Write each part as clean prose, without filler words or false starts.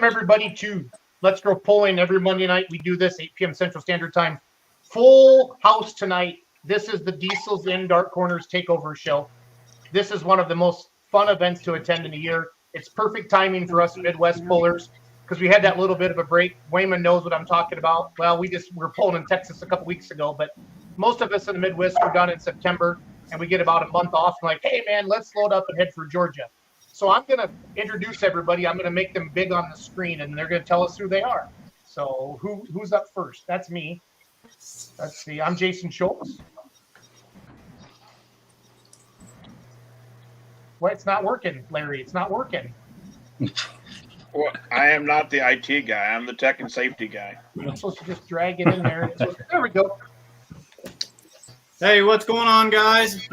everybody, to Let's Go Pulling. Every Monday night we do this, 8 p.m. Central Standard Time. Full house tonight. This is the Diesels in Dark Corners Takeover show. This is one of the most fun events to attend in a year. It's perfect timing for us Midwest pullers because we had that little bit of a break. Wayman knows what I'm talking about. Well, we're pulling in Texas a couple weeks ago, but most of us in the Midwest were done in September, and we get about a month off. I'm like, hey, man, let's load up and head for Georgia. So I'm going to introduce everybody. I'm going to make them big on the screen, and they're going to tell us who they are. So who's up first? That's me. Let's see. I'm Jason Schultz. Well, it's not working, Larry. It's not working. Well, I am not the IT guy. I'm the tech and safety guy. I'm supposed to just drag it in there. There we go. Hey, what's going on, guys?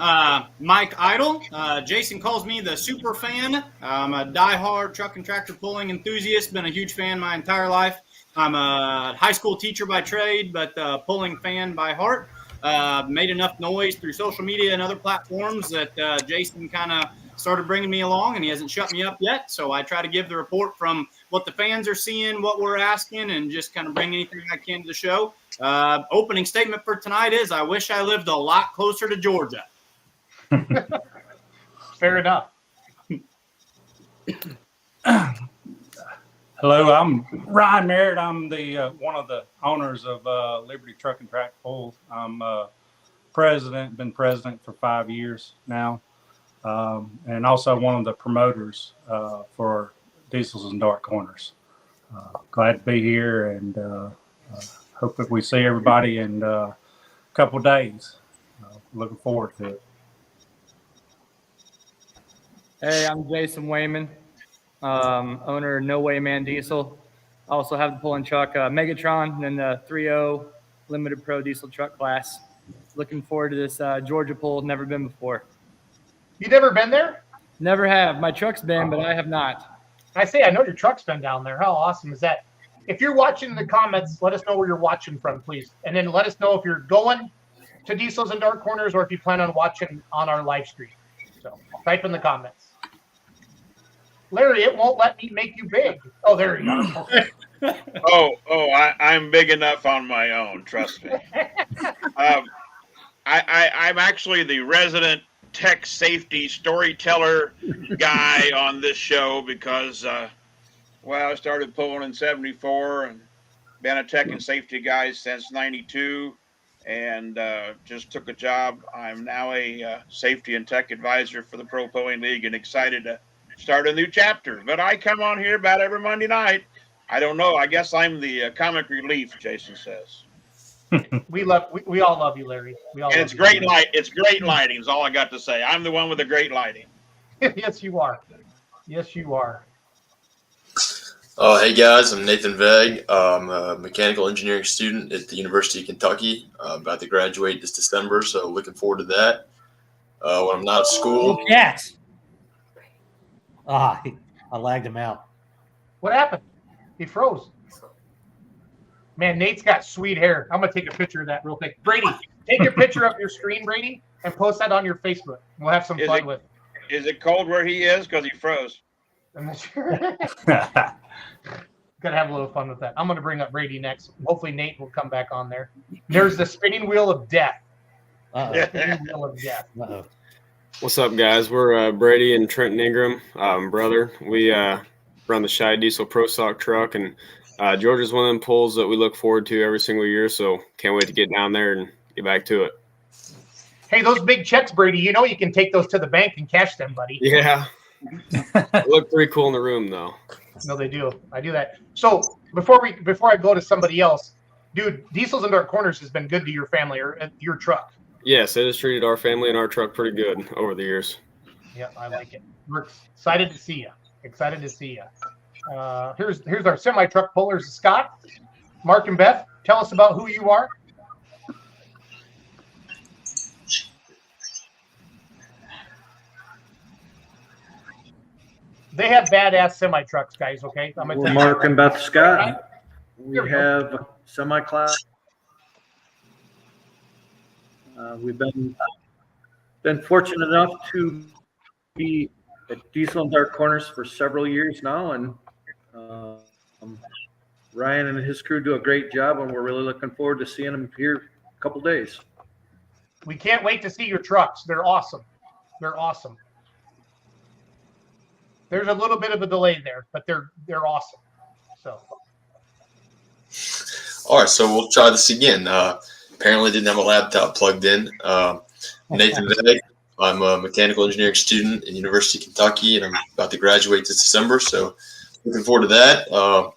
Mike Idle. Jason calls me the super fan. I'm a diehard truck and tractor pulling enthusiast. Been a huge fan my entire life. I'm a high school teacher by trade, but pulling fan by heart. Made enough noise through social media and other platforms that Jason kind of started bringing me along, and he hasn't shut me up yet. So I try to give the report from what the fans are seeing, what we're asking, and just kind of bring anything I can to the show. Opening statement for tonight is, I wish I lived a lot closer to Georgia. Fair enough. Hello, I'm Ryan Merritt. I'm the one of the owners of Liberty Truck and Track Pulls. I'm president, been president for 5 years now, and also one of the promoters for Diesels and Dark Corners. Glad to be here, and hope that we see everybody in a couple of days. Looking forward to it. Hey, I'm Jason Wayman, owner of No Way Man Diesel. I also have the pulling truck Megatron and the 3.0 Limited Pro Diesel truck class. Looking forward to this Georgia pull. Never been before. You never been there? Never have. My truck's been, but I have not. I know your truck's been down there. How awesome is that? If you're watching in the comments, let us know where you're watching from, please. And then let us know if you're going to Diesels and Dark Corners or if you plan on watching on our live stream. So type in the comments. Larry, it won't let me make you big. Oh, there you go. Okay. I'm big enough on my own. Trust me. I'm actually the resident tech safety storyteller guy on this show because, I started pulling in 74 and been a tech and safety guy since 92 and just took a job. I'm now a safety and tech advisor for the Pro Pulling League and excited to start a new chapter. But I come on here about every Monday night. I don't know. I guess I'm the comic relief, Jason says. We all love you, Larry. It's great light. It's great lighting is all I got to say. I'm the one with the great lighting. Yes, you are. Yes, you are. Hey guys, I'm Nathan Vegh. I'm a mechanical engineering student at the University of Kentucky. I'm about to graduate this December, so looking forward to that. When I'm not at school. Oh, cats. I lagged him out. What happened? He froze. Man, Nate's got sweet hair. I'm going to take a picture of that real quick. Brady, take your picture of your screen, Brady, and post that on your Facebook. We'll have some fun with it. Is it cold where he is? Because he froze. I'm not sure. Got to have a little fun with that. I'm going to bring up Brady next. Hopefully Nate will come back on there. There's the spinning wheel of death. Spinning wheel of death. Uh-oh. What's up, guys? We're Brady and Trenton Ingram, brother. We run the Shy Diesel Pro Stock truck, and Georgia's one of them pulls that we look forward to every single year, so can't wait to get down there and get back to it. Hey, those big checks, Brady, you know you can take those to the bank and cash them, buddy. Yeah. They look pretty cool in the room, though. No, they do. I do that. So before I go to somebody else, dude, Diesels and Dark Corners has been good to your family or your truck. Yes, it has treated our family and our truck pretty good over the years. Yeah, I like it. We're excited to see you. Excited to see you. Here's our semi-truck pullers, Scott, Mark, and Beth. Tell us about who you are. They have badass semi-trucks, guys, okay? We're Mark and Beth Scott. We have semi-class. We've been fortunate enough to be at Diesel and Dark Corners for several years now, and Ryan and his crew do a great job, and we're really looking forward to seeing them here a couple days. We can't wait to see your trucks. They're awesome. They're awesome. There's a little bit of a delay there, but they're awesome. So. All right, so we'll try this again. Apparently didn't have a laptop plugged in. Nathan Vegh. I'm a mechanical engineering student at University of Kentucky, and I'm about to graduate this December. So looking forward to that.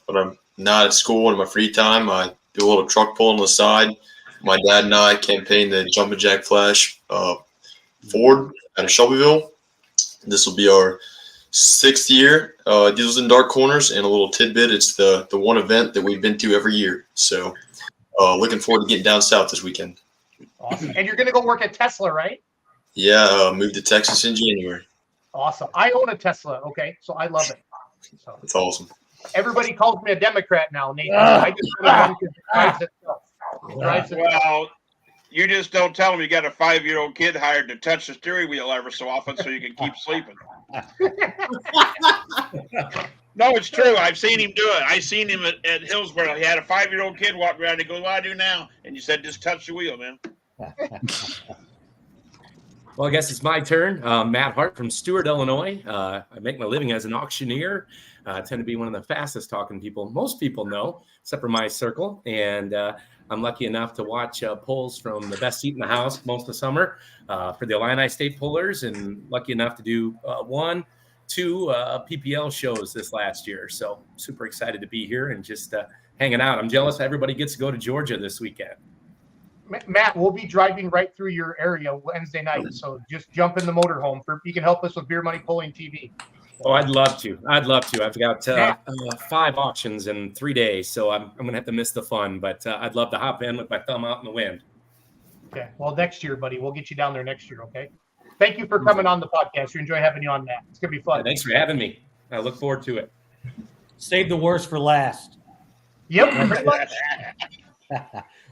But I'm not at school in my free time. I do a little truck pulling on the side. My dad and I campaigned the Jumpin' Jack Flash Ford out of Shelbyville. This will be our 6th year. Diesels in Dark Corners, and a little tidbit: it's the one event that we've been to every year. So looking forward to getting down south this weekend. Awesome. And you're going to go work at Tesla, right? Yeah, moved to Texas in January. Awesome. I own a Tesla. Okay, so I love it. So That's awesome. everybody calls me a Democrat now, Nathan. I just really drives itself. Drives itself. Well, you just don't tell them you got a 5-year-old kid hired to touch the steering wheel ever so often so you can keep sleeping. No, it's true. I've seen him do it. I seen him at Hillsborough. He had a 5-year-old kid walk around. He goes, "What do I do now?" And you said, "Just touch the wheel, man." Well, I guess it's my turn. Matt Hart from Stewart, Illinois. I make my living as an auctioneer. I tend to be one of the fastest talking people most people know, except for my circle. And I'm lucky enough to watch polls from the best seat in the house most of the summer for the Illini State Pullers, and lucky enough to do 2 PPL shows this last year. So super excited to be here and just hanging out. I'm jealous everybody gets to go to Georgia this weekend. Matt, we'll be driving right through your area Wednesday night, so just jump in the motorhome. You can help us with Beer Money Pulling TV. Oh, I'd love to. I've got 5 auctions in 3 days, so I'm going to have to miss the fun, but I'd love to hop in with my thumb out in the wind. Okay. Well, next year, buddy. We'll get you down there next year, okay? Thank you for coming on the podcast. We enjoy having you on, Matt. It's going to be fun. Yeah, thanks for having me. I look forward to it. Save the worst for last. Yep, pretty much.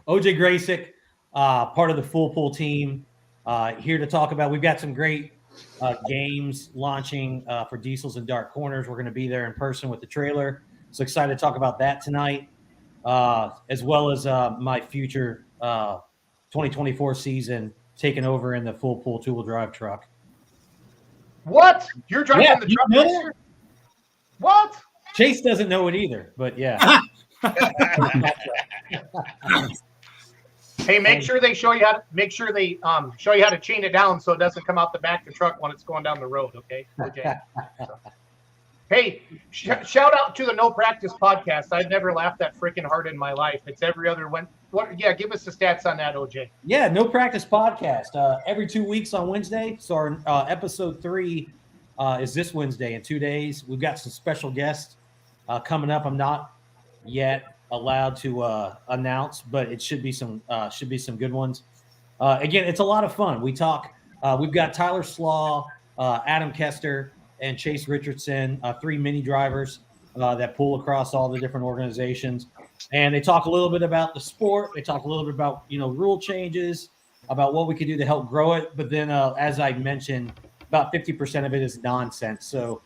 OJ Graysick, part of the Full Pull team, here to talk about. We've got some great games launching for Diesels and Dark Corners. We're going to be there in person with the trailer. So excited to talk about that tonight, as well as my future 2024 season taking over in the Full Pull two-wheel drive truck. What? You're driving Yeah, the you truck know next that? year? What? Chase doesn't know it either, but yeah. Hey, make sure they show you how to chain it down so it doesn't come out the back of the truck when it's going down the road. Okay. Okay. So. Hey, shout out to the No Practice podcast. I've never laughed that freaking hard in my life. It's every other one. What? Yeah, give us the stats on that, OJ. Yeah, No Practice podcast. Every 2 weeks on Wednesday. So our episode 3 is this Wednesday in 2 days. We've got some special guests coming up. I'm not yet allowed to announce, but it should be some good ones. Again, it's a lot of fun. We talk. We've got Tyler Slaw, Adam Kester, and Chase Richardson, 3 mini drivers that pull across all the different organizations, and they talk a little bit about the sport. They talk a little bit about rule changes, about what we could do to help grow it. But then, as I mentioned, about 50% of it is nonsense. So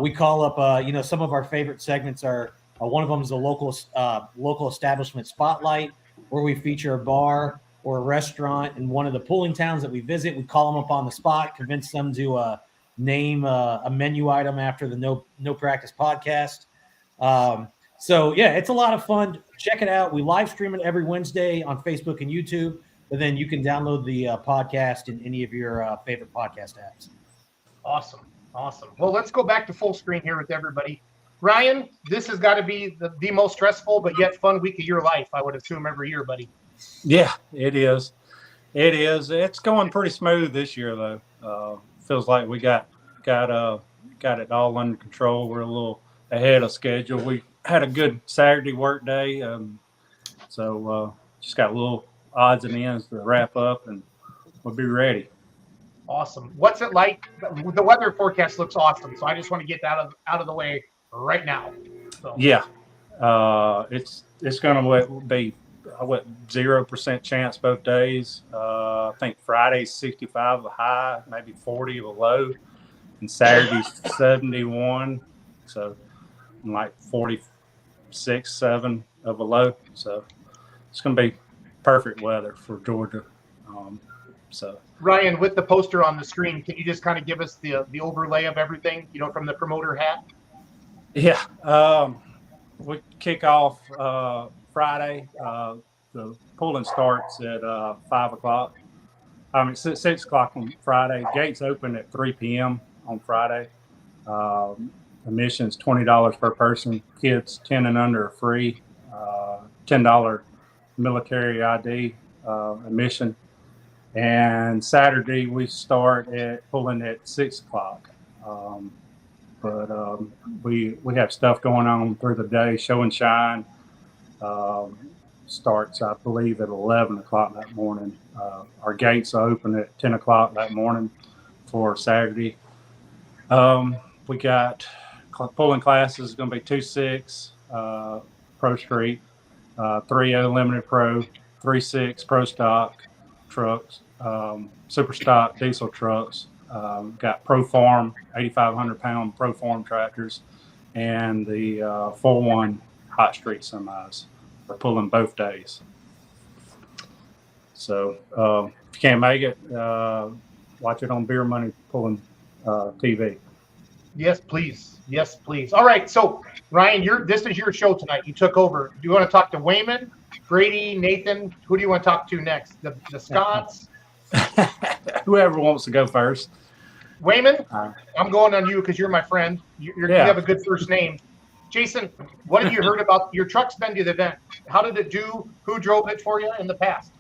we call up, some of our favorite segments are. One of them is a local establishment spotlight, where we feature a bar or a restaurant in one of the pulling towns that we visit. We call them up on the spot, convince them to name a menu item after the No Practice podcast. So yeah, it's a lot of fun. Check it out. We live stream it every Wednesday on Facebook and YouTube, but then you can download the podcast in any of your favorite podcast apps. Awesome. Well, let's go back to full screen here with everybody. Ryan, this has got to be the most stressful but yet fun week of your life, I would assume, every year, buddy. Yeah, it is. It's going pretty smooth this year, though. Feels like we got it all under control. We're a little ahead of schedule. We had a good Saturday work day, so just got a little odds and ends to wrap up, and we'll be ready. Awesome. What's it like? The weather forecast looks awesome, so I just want to get that out of the way right now. So. Yeah, it's going to be 0% chance both days. I think Friday's 65 of a high, maybe 40 of a low, and Saturday's 71. So like 40 6, 7 of a low. So it's going to be perfect weather for Georgia. So Ryan, with the poster on the screen, can you just kind of give us the overlay of everything, from the promoter hat? yeah, we kick off Friday. The pulling starts at 5 o'clock. 6 o'clock on Friday. Gates open at 3 p.m. on Friday. Admission's $20 per person. Kids 10 and under are free. $10 military ID admission. And Saturday we start at pulling at 6 o'clock. But we have stuff going on through the day. Show and shine starts, I believe, at 11 o'clock that morning. Our gates are open at 10 o'clock that morning for Saturday. We got pulling classes going to be 2.6 Pro Street, 3.0 Limited Pro, 3.6 Pro Stock trucks, Super Stock diesel trucks. Got Pro Farm 8,500 pound Pro Farm tractors, and the 4.1 Hot Street semis. We're pulling both days. So if you can't make it, watch it on Beer Money Pulling TV. Yes, please. Yes, please. All right. So Ryan, this is your show tonight. You took over. Do you want to talk to Wayman, Brady, Nathan? Who do you want to talk to next? The Scots? Whoever wants to go first. Wayman, I'm going on you because you're my friend. You have a good first name. Jason, what have you heard about your truck's been to the event? How did it do? Who drove it for you in the past?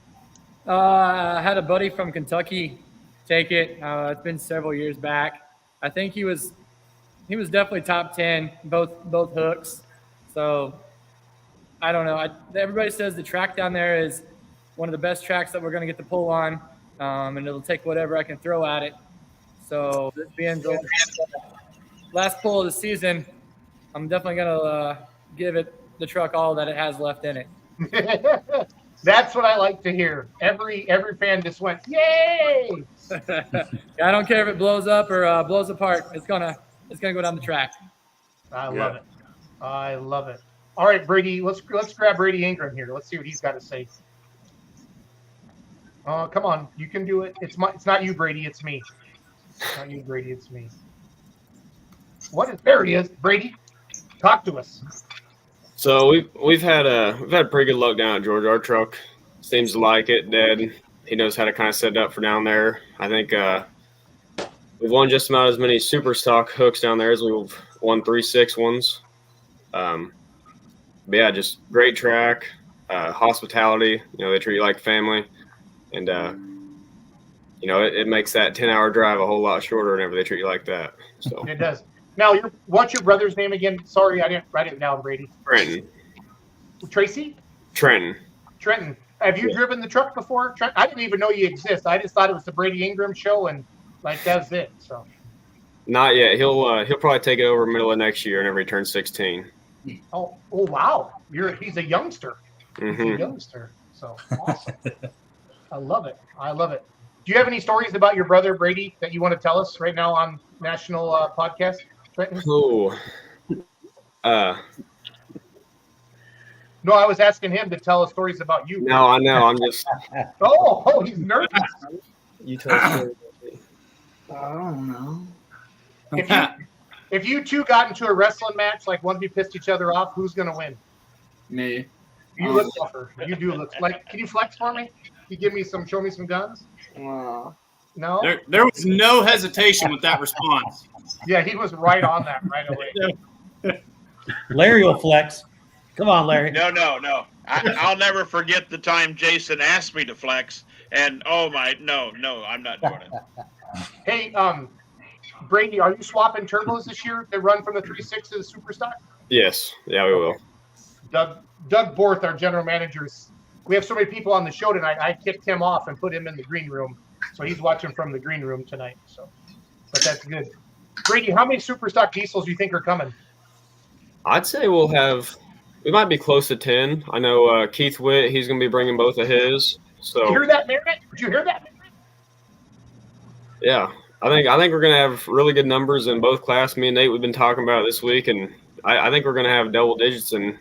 I had a buddy from Kentucky take it. It's been several years back. I think he was definitely top 10, both hooks. So I don't know. Everybody says the track down there is one of the best tracks that we're going to get to pull on, and it'll take whatever I can throw at it. So this being the last pull of the season, I'm definitely going to give it the truck all that it has left in it. That's what I like to hear. Every fan just went, yay! I don't care if it blows up or blows apart. It's gonna go down the track. I love it. I love it. All right, Brady, let's grab Brady Ingram here. Let's see what he's got to say. Come on, you can do it. It's not you, Brady. It's me. It's not you, Brady. It's me. There he is, Brady. Talk to us. So we've had pretty good luck down at Georgia. Our truck seems to like it. Dad, he knows how to kind of set it up for down there. I think we've won just about as many super stock hooks down there as we've won 3.6 ones. But yeah, just great track, hospitality. They treat you like family, and it makes that 10-hour drive a whole lot shorter whenever they treat you like that. So it does. Now, what's your brother's name again? Sorry, I didn't write it down, Brady. Trenton. Tracy? Trenton. Have you driven the truck before? I didn't even know you exist. I just thought it was the Brady Ingram show, and that's it. So. Not yet. He'll probably take it over middle of next year whenever he turns 16. Oh wow! He's a youngster. Mm-hmm. He's a youngster. So awesome. I love it. Do you have any stories about your brother Brady that you want to tell us right now on national podcast? Oh. No, I was asking him to tell us stories about you. No, I know. I'm just. Oh, he's nervous. You tell a story. I don't know. If you two got into a wrestling match, like one of you pissed each other off, who's gonna win? Me. You look tougher. You do look like. Can you flex for me? Can you show me some guns? Wow. No. There was no hesitation with that response. Yeah, he was right on that right away. Larry will flex. Come on, Larry. No. I'll never forget the time Jason asked me to flex, and no, I'm not doing it. Hey, Brady, are you swapping turbos this year to run from the 3.6 to the super stock? Yes. Yeah, we will. Doug Borth, our general manager, we have so many people on the show tonight. I kicked him off and put him in the green room, so he's watching from the green room tonight. So, but that's good. Brady, how many super stock diesels do you think are coming? I'd say we might be close to 10. I know Keith Witt, he's going to be bringing both of his. So. Did you hear that, Merritt? Did you hear that? Yeah, I think we're going to have really good numbers in both class. Me and Nate, we've been talking about it this week, and I think we're going to have double digits in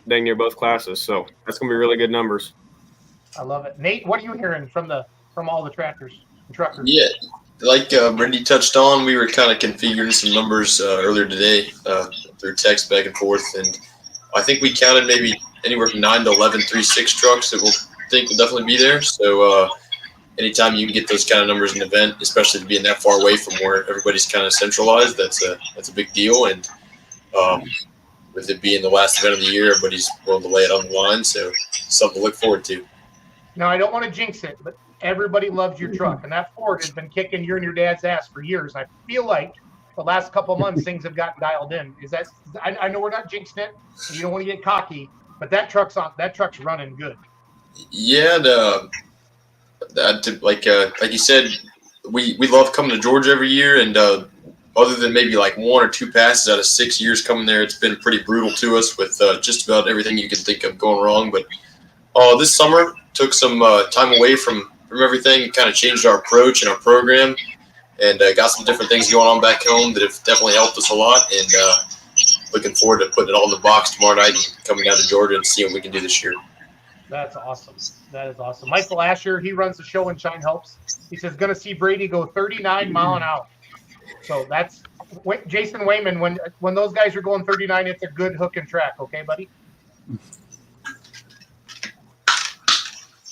dang near both classes. So that's going to be really good numbers. I love it. Nate, what are you hearing from all the tractors and truckers? Yeah, like Brady touched on, we were kind of configuring some numbers earlier today through text back and forth, and I think we counted maybe anywhere from 9 to 11 3.6 trucks that we'll think will definitely be there. So anytime you can get those kind of numbers in an event, especially being that far away from where everybody's kind of centralized, that's a big deal. And with it being the last event of the year, everybody's willing to lay it on the line, so something to look forward to. Now, I don't want to jinx it, but everybody loves your truck, and that Ford has been kicking your and your dad's ass for years. I feel like the last couple of months things have gotten dialed in. Is that? I know we're not jinxing it. You don't want to get cocky, but that truck's running good. Yeah, like you said, we love coming to Georgia every year, and other than maybe like 1 or 2 passes out of 6 years coming there, it's been pretty brutal to us with just about everything you can think of going wrong. But this summer took some time away from everything and kind of changed our approach and our program, and got some different things going on back home that have definitely helped us a lot. And looking forward to putting it all in the box tomorrow night and coming down to Georgia and seeing what we can do this year. That's awesome. That is awesome. Michael Asher, he runs the show and Shine Helps. He says going to see Brady go 39 mile an hour. So that's Jason Wayman. When those guys are going 39, it's a good hook and track. Okay, buddy.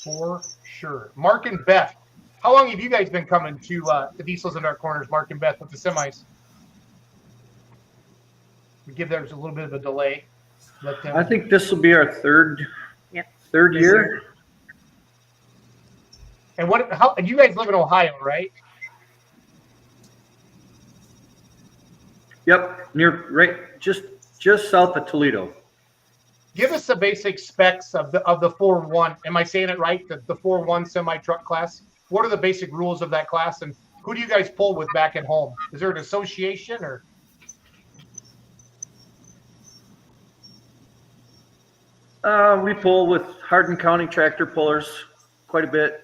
For sure. Mark and Beth, how long have you guys been coming to the Diesels and Dark Corners, Mark and Beth, with the semis? We give theirs a little bit of a delay. I think this will be our third year. And and you guys live in Ohio, right? Yep, just south of Toledo. Give us the basic specs of the 4-1. Am I saying it right? The 4-1 semi truck class. What are the basic rules of that class, and who do you guys pull with back at home? Is there an association or? We pull with Hardin County tractor pullers quite a bit.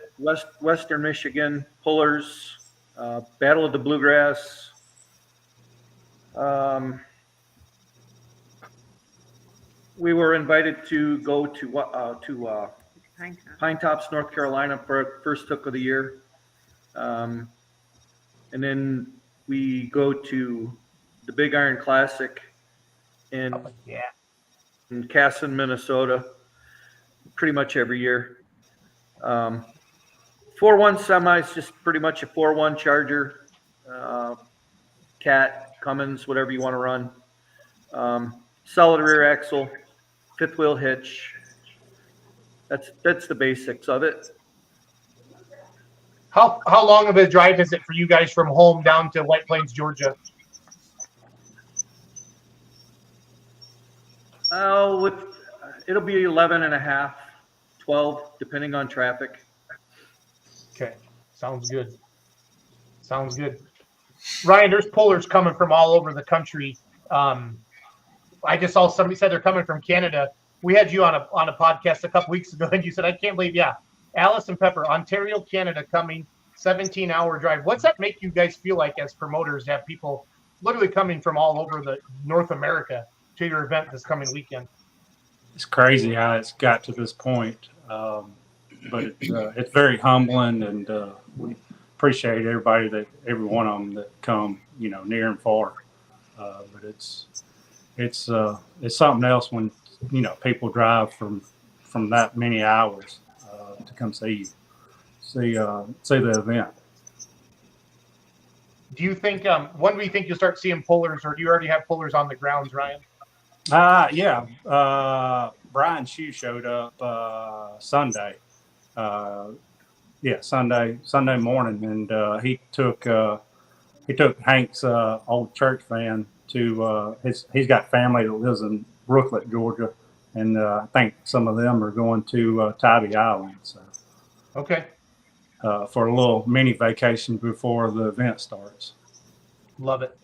Western Michigan pullers, Battle of the Bluegrass. We were invited to go to Pine Tops, North Carolina for our first hook of the year. And then we go to the Big Iron Classic in Casson, Minnesota, pretty much every year. 4-1 semis, just pretty much a 4-1 Charger, Cat, Cummins, whatever you want to run. Solid rear axle, fifth wheel hitch. That's the basics of it. How long of a drive is it for you guys from home down to White Plains, Georgia? It'll be 11 and a half, 12, depending on traffic. Okay, sounds good. Sounds good. Ryan, there's pullers coming from all over the country. I just saw somebody said they're coming from Canada. We had you on a podcast a couple weeks ago, and you said, I can't believe, Alice and Pepper, Ontario, Canada, coming 17-hour drive. What's that make you guys feel like as promoters to have people literally coming from all over the North America to your event this coming weekend? It's crazy how it's got to this point, but it's very humbling, and we appreciate every one of them that come, near and far. But it's something else when people drive from that many hours to come see the event. Do you think when do you think you'll start seeing pullers, or do you already have pullers on the grounds, Ryan? Brian Shue showed up Sunday. Sunday morning, and he took Hank's old church van to he's got family that lives in Brooklet, Georgia, and I think some of them are going to Tybee Island. So, okay, for a little mini vacation before the event starts. Love it,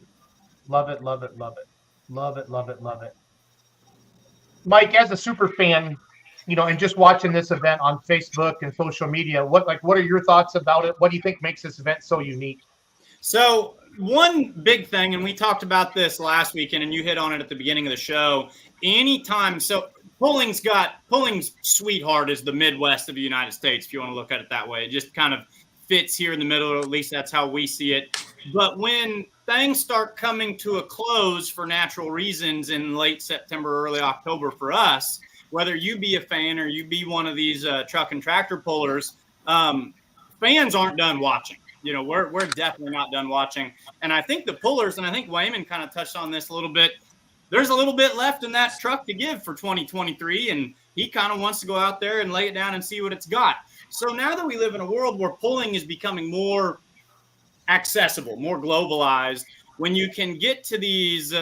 love it, love it, love it, love it, love it, love it. Mike, as a super fan, and just watching this event on Facebook and social media, what are your thoughts about it? What do you think makes this event so unique? So one big thing, and we talked about this last weekend, and you hit on it at the beginning of the show. Anytime, so Pulling's sweetheart is the Midwest of the United States, if you want to look at it that way. It just kind of fits here in the middle, or at least that's how we see it. But when things start coming to a close for natural reasons in late September, early October for us, whether you be a fan or you be one of these truck and tractor pullers, fans aren't done watching. We're definitely not done watching. And I think the pullers, and I think Wayman kind of touched on this a little bit, there's a little bit left in that truck to give for 2023, and he kind of wants to go out there and lay it down and see what it's got. So now that we live in a world where pulling is becoming more accessible, more globalized, when you can get to these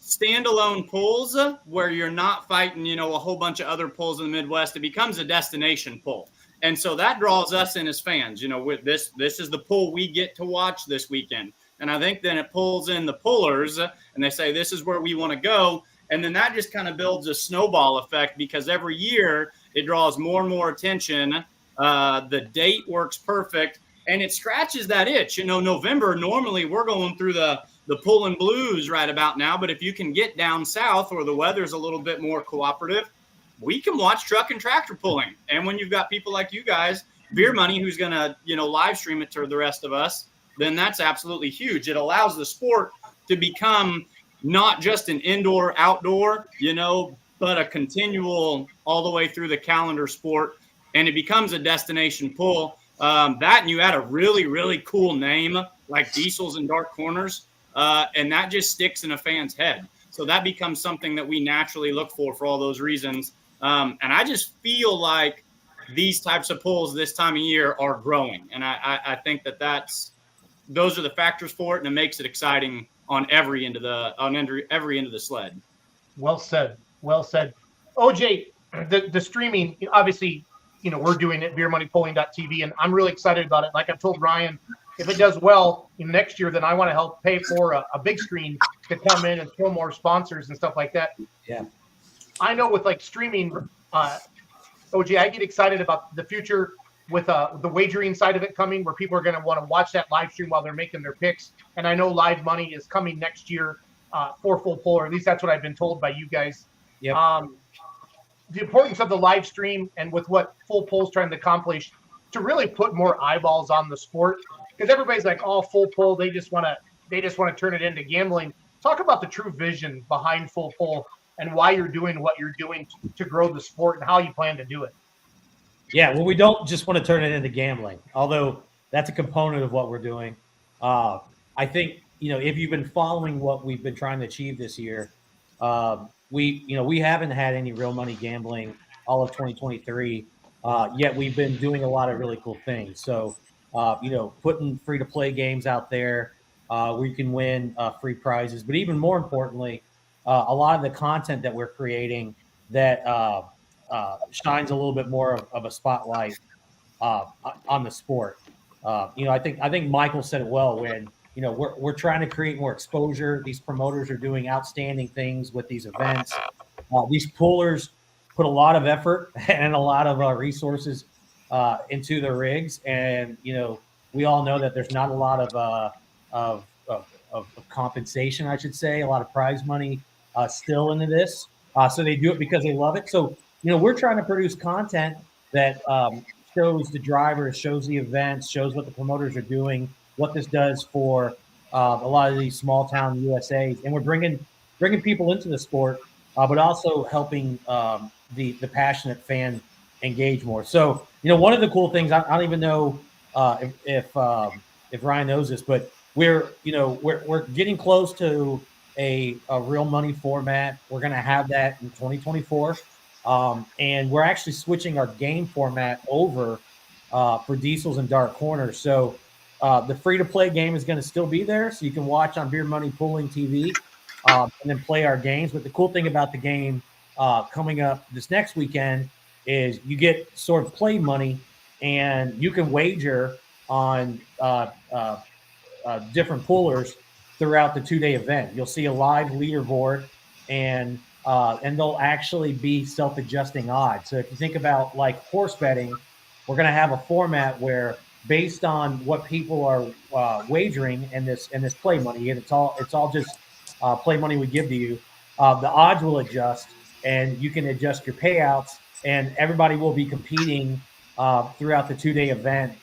standalone pulls where you're not fighting, a whole bunch of other pulls in the Midwest, it becomes a destination pull. And so that draws us in as fans. With this is the pull we get to watch this weekend. And I think then it pulls in the pullers and they say, this is where we want to go. And then that just kind of builds a snowball effect, because every year it draws more and more attention. The date works perfect and it scratches that itch. November, normally we're going through the pulling blues right about now. But if you can get down south where the weather's a little bit more cooperative, we can watch truck and tractor pulling. And when you've got people like you guys, Beer Money, who's going to, live stream it to the rest of us, then that's absolutely huge. It allows the sport to become not just an indoor, outdoor, but a continual all the way through the calendar sport. And it becomes a destination pull. That, and you add a really, really cool name like Diesels and Dark Corners, and that just sticks in a fan's head. So that becomes something that we naturally look for all those reasons. And I just feel like these types of pulls this time of year are growing. And I think those are the factors for it, and it makes it exciting on every end of the sled. Well said. OJ, the streaming, obviously, we're doing it, beermoneypulling.tv, and I'm really excited about it. Like I've told Ryan, if it does well next year, then I want to help pay for a big screen to come in and throw more sponsors and stuff like that. Yeah. I know with like streaming, OJ, I get excited about the future with the wagering side of it coming, where people are going to want to watch that live stream while they're making their picks. And I know live money is coming next year for full pull, or at least that's what I've been told by you guys. Yep. The importance of the live stream, and with what full pull's trying to accomplish, to really put more eyeballs on the sport, because everybody's like, oh, full pull, they just want to turn it into gambling. Talk about the true vision behind full pull and why you're doing what you're doing to grow the sport and how you plan to do it. Yeah, well, we don't just want to turn it into gambling, although that's a component of what we're doing. I think, if you've been following what we've been trying to achieve this year, we haven't had any real money gambling all of 2023, yet we've been doing a lot of really cool things. So, putting free-to-play games out there where you can win free prizes, but even more importantly, a lot of the content that we're creating that shines a little bit more of a spotlight on the sport. I think Michael said it well when, we're trying to create more exposure. These promoters are doing outstanding things with these events. These pullers put a lot of effort and a lot of resources into their rigs. And, we all know that there's not a lot of compensation, I should say, a lot of prize money still into this. So they do it because they love it. So, we're trying to produce content that shows the drivers, shows the events, shows what the promoters are doing, what this does for a lot of these small town USAs. And we're bringing people into the sport, but also helping the passionate fan engage more. So, one of the cool things, I don't even know if Ryan knows this, but we're getting close to a real money format. We're going to have that in 2024. And we're actually switching our game format over for Diesels and Dark Corners. So the free-to-play game is going to still be there, so you can watch on Beer Money Pulling TV and then play our games. But the cool thing about the game coming up this next weekend is you get sort of play money, and you can wager on different pullers throughout the 2-day event. You'll see a live leaderboard, and they'll actually be self-adjusting odds. So if you think about like horse betting, we're going to have a format where, based on what people are wagering in this play money, and it's all just play money we give to you, the odds will adjust, and you can adjust your payouts, and everybody will be competing throughout the 2-day event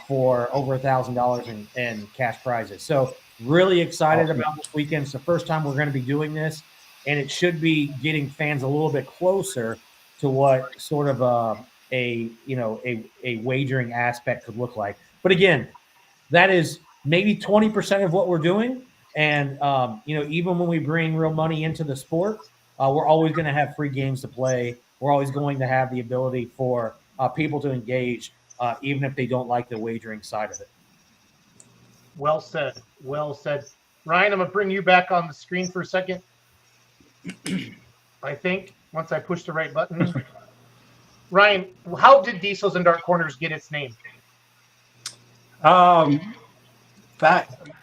for over $1,000 in cash prizes. So really excited about this weekend. It's the first time we're going to be doing this, and it should be getting fans a little bit closer to what sort of a wagering aspect could look like. But again, that is maybe 20% of what we're doing. And even when we bring real money into the sport, we're always going to have free games to play. We're always going to have the ability for people to engage, even if they don't like the wagering side of it. Well said. Well said. Ryan, I'm going to bring you back on the screen for a second. I think once I push the right button. Ryan, how did Diesels and Dark Corners get its name?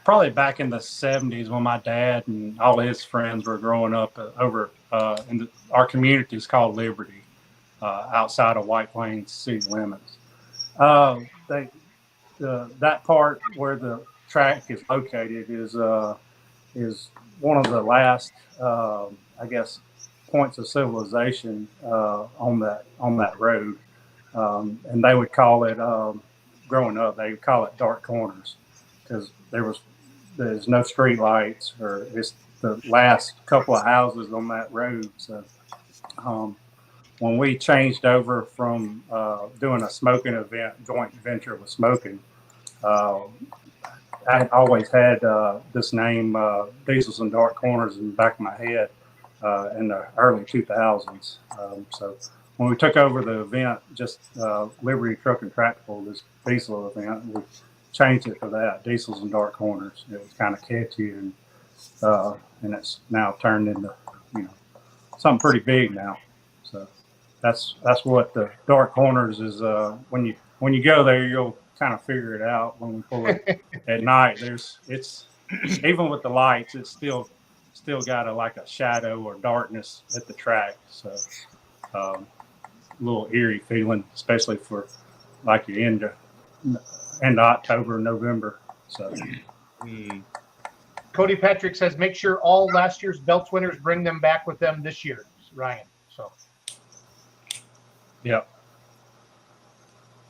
Probably back in the 70s when my dad and all his friends were growing up over in our community is called Liberty, outside of White Plains city limits. That part where the track is located is one of the last, I guess, points of civilization on that road, and they would call it, growing up, they would call it Dark Corners because there's no street lights, or it's the last couple of houses on that road. So when we changed over from doing a smoking event, joint venture with smoking, I always had this name, Diesels and Dark Corners, in the back of my head in the early 2000s. So when we took over the event, just Liberty Truck and Tractable, this diesel event, we changed it for that, Diesels and Dark Corners. It was kind of catchy, and it's now turned into something pretty big now. So that's what the Dark Corners is. When you go there, you'll kind of figure it out. When we pull it at night, it's even with the lights, it's still got a shadow or darkness at the track. So a little eerie feeling, especially for like you're into October, November. So Cody Patrick says, make sure all last year's belts winners bring them back with them this year, Ryan. So yep.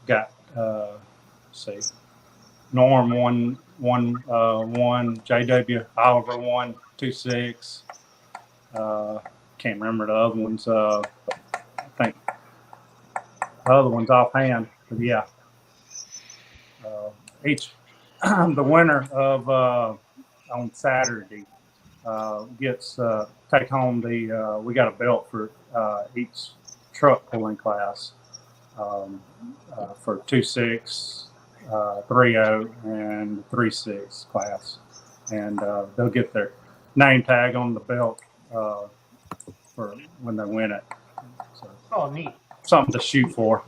Got see, Norm won 1, JW Oliver won 2-6. Can't remember the other ones. I think the other ones offhand, but yeah. Each the winner of on Saturday gets take home the we got a belt for each truck pulling class for 2-6, 3-0, and 3-6 class, and they'll get their name tag on the belt for when they win it. So, oh, neat. Something to shoot for.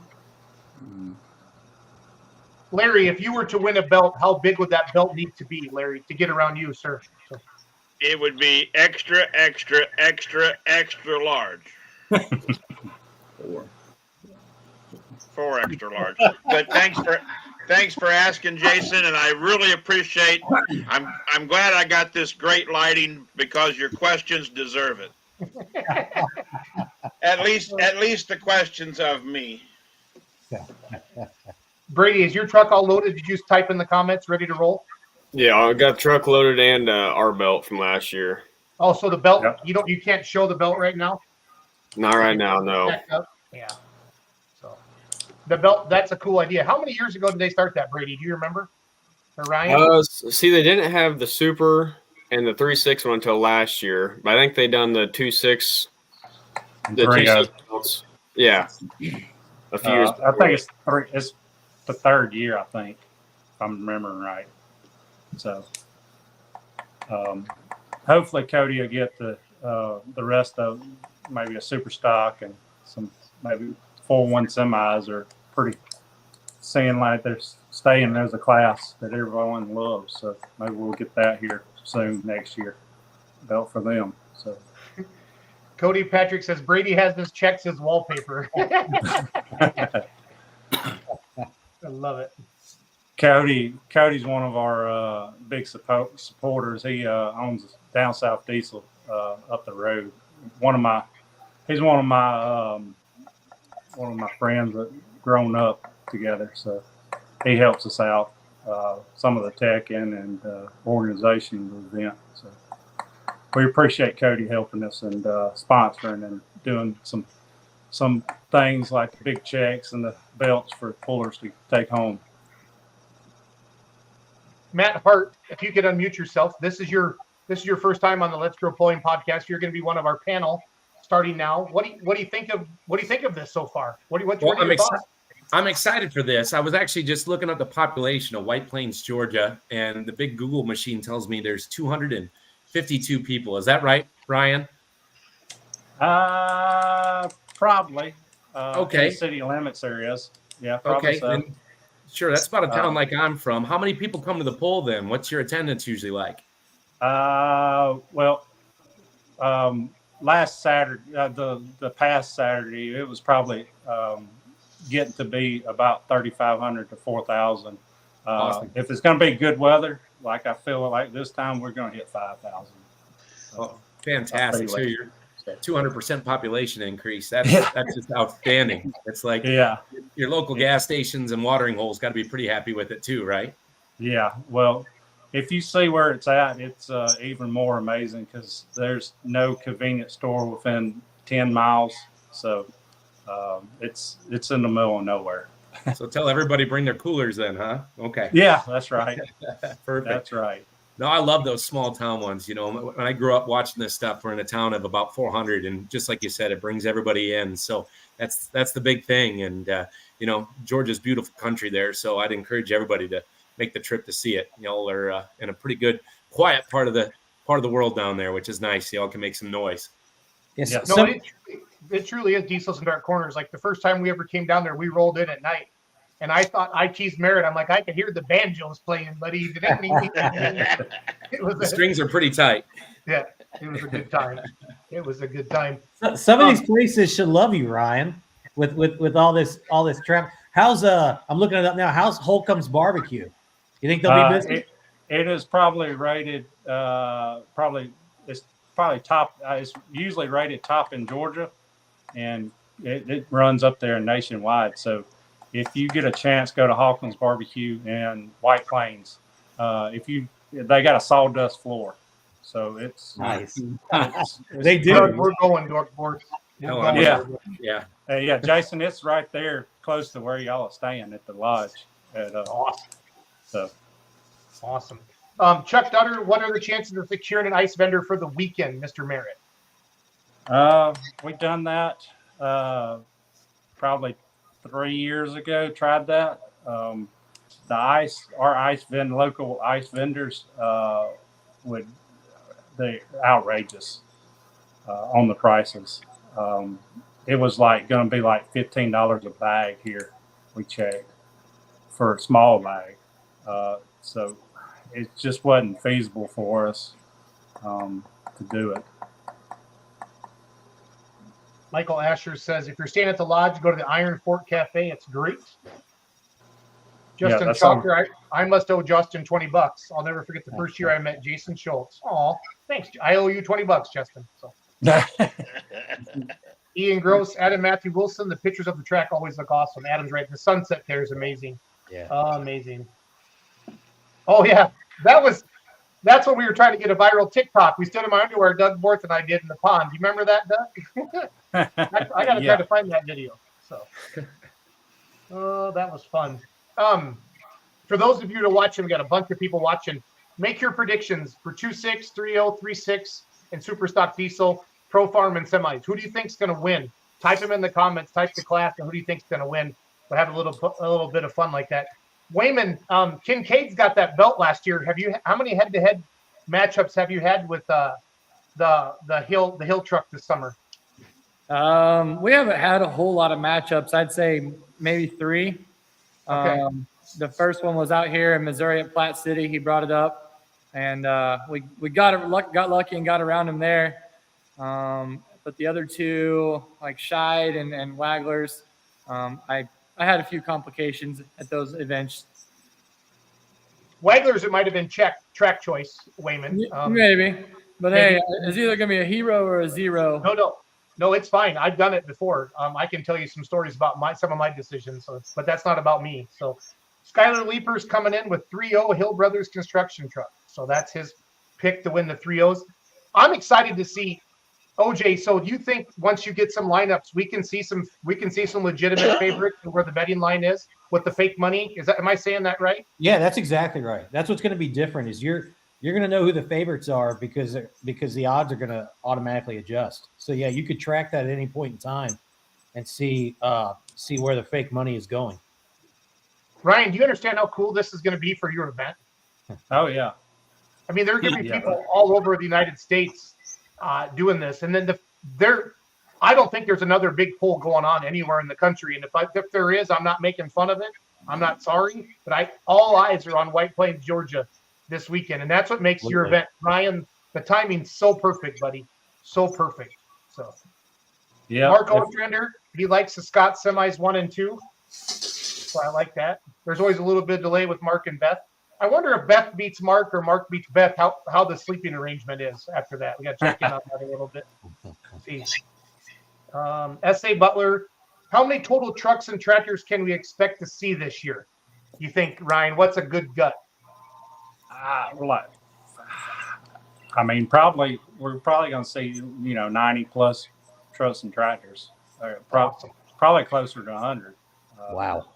Larry, if you were to win a belt, how big would that belt need to be, Larry, to get around you, sir? So. It would be extra, extra, extra, extra large. 4 extra large. But thanks for asking, Jason, and I really appreciate. I'm glad I got this great lighting because your questions deserve it. At least the questions of me. Brady, is your truck all loaded? Did you just type in the comments, ready to roll? Yeah, I got the truck loaded and our belt from last year. Oh, so the belt, you can't show the belt right now? Not right now, no. Yeah. So the belt, that's a cool idea. How many years ago did they start that, Brady? Do you remember? Or Ryan? See, they didn't have the Super and the 3-6 one until last year, but I think they done the 2-6, the 2-6 belts. Yeah. A few years before. I think it's the third year, I think, if I'm remembering right. So hopefully Cody will get the rest of maybe a super stock and some maybe 4-1 semis are pretty seeing like they're staying as a class that everyone loves. So maybe we'll get that here soon next year. Belt for them. So Cody Patrick says Brady has this checks as wallpaper. I love it. Cody's one of our big supporters. He owns Down South Diesel up the road. he's one of my friends that grown up together. So he helps us out. Some of the tech and organization of the event. So we appreciate Cody helping us and sponsoring and doing some things like the big checks and the belts for pullers to take home. Matt Hart, if you could unmute yourself, this is your first time on the Let's Grow Pulling podcast. You're going to be one of our panel starting now. What do you think of this so far? What are your thoughts? I'm excited for this. I was actually just looking at the population of White Plains, Georgia, and the big Google machine tells me there's 252 people. Is that right, Brian? Probably. Okay. In the city limits areas. Yeah, probably okay. so. Sure, that's about a town like I'm from. How many people come to the poll then? What's your attendance usually like? Last Saturday, the past Saturday, it was probably getting to be about 3,500 to 4,000. Awesome. If it's going to be good weather, like I feel like this time, we're going to hit 5,000. Fantastic. So you're 200% population increase. That's just outstanding. It's like your local gas stations and watering holes got to be pretty happy with it too, right? Yeah. Well, if you see where it's at, it's even more amazing because there's no convenience store within 10 miles. So it's in the middle of nowhere. So tell everybody bring their coolers then, huh? Okay. Yeah, that's right. Perfect. That's right. No, I love those small town ones. You know, when I grew up watching this stuff, we're in a town of about 400, and just like you said, it brings everybody in. So that's the big thing. And you know, Georgia's beautiful country there, so I'd encourage everybody to make the trip to see it. Y'all are in a pretty good, quiet part of the world down there, which is nice. Y'all can make some noise. Yes. Yeah. No, it truly is Diesels and Dark Corners. Like the first time we ever came down there, we rolled in at night. And I thought I teased Merritt. I'm like, I could hear the banjos playing, but he didn't. The strings are pretty tight. Yeah, it was a good time. It was a good time. Some of these places should love you, Ryan, with all this traffic. How's I'm looking it up now. How's Holcomb's barbecue? You think they'll be busy? It is probably rated. It's probably top. It's usually rated top in Georgia, and it runs up there nationwide. So if you get a chance, go to Hawkins Barbecue in White Plains. They got a sawdust floor, so it's nice. They do. We're going, Dorkboard. Yeah, Jason, it's right there, close to where y'all are staying at the lodge. Awesome. So awesome. Chuck Dutter, what are the chances of securing an ice vendor for the weekend, Mr. Merritt? We've done that probably 3 years ago. Tried that. Our local ice vendors they outrageous on the prices. It was going to be like $15 a bag here. We checked for a small bag, so it just wasn't feasible for us to do it. Michael Asher says, if you're staying at the lodge, go to the Iron Fork Cafe. It's great. Justin Chalker, I must owe Justin $20. I'll never forget the first year I met Jason Schultz. Oh, thanks. I owe you $20, Justin. So. Ian Gross, Adam Matthew Wilson. The pictures of the track always look awesome. Adam's right. The sunset there is amazing. Yeah. Amazing. Oh, yeah. That's when we were trying to get a viral TikTok. We stood in my underwear, Doug Borth and I did in the pond. Do you remember that, Doug? I got to try to find that video. So, that was fun. For those of you to watch, we got a bunch of people watching. Make your predictions for 2.6, 3.0, 3.6, and Super Stock Diesel, Pro Farm, and Semis. Who do you think's going to win? Type them in the comments. Type the class, and who do you think's going to win? We'll have a little bit of fun like that. Wayman, Kincaid's got that belt last year. How many head-to-head matchups have you had with the hill truck this summer? We haven't had a whole lot of matchups. I'd say maybe 3. Okay. The first one was out here in Missouri at Platte City. He brought it up, and we got lucky and got around him there. But the other 2, like Scheid and Wagglers, I had a few complications at those events. Wagglers, it might have been track choice, Wayman. Maybe. But hey, it's either going to be a hero or a zero. No, it's fine. I've done it before. I can tell you some stories about some of my decisions, but that's not about me. So Skylar Leaper's coming in with 3-0 Hill Brothers construction truck. So that's his pick to win the 3-0s. I'm excited to see OJ. So do you think once you get some lineups, we can see some legitimate favorites and where the betting line is with the fake money? Am I saying that right? Yeah, that's exactly right. That's what's going to be different is you're going to know who the favorites are because the odds are going to automatically adjust. So yeah, you could track that at any point in time and see where the fake money is going. Ryan, do you understand how cool this is going to be for your event? Oh yeah. I mean, there are going to be Yeah. people all over the United States doing this, and then I don't think there's another big poll going on anywhere in the country. And if there is, I'm not making fun of it. I'm not sorry, but all eyes are on White Plains, Georgia, this weekend, and that's what makes your event, Ryan. The timing's so perfect, buddy, so perfect. So, Yeah. Mark Ostrander, he likes the Scott semis 1 and 2, so I like that. There's always a little bit of delay with Mark and Beth. I wonder if Beth beats Mark or Mark beats Beth, how the sleeping arrangement is after that. We got to check in on that a little bit. See. S.A. Butler, how many total trucks and tractors can we expect to see this year? You think, Ryan, what's a good gut? I mean, we're probably going to see 90 plus trucks and tractors. Probably closer to 100. Wow.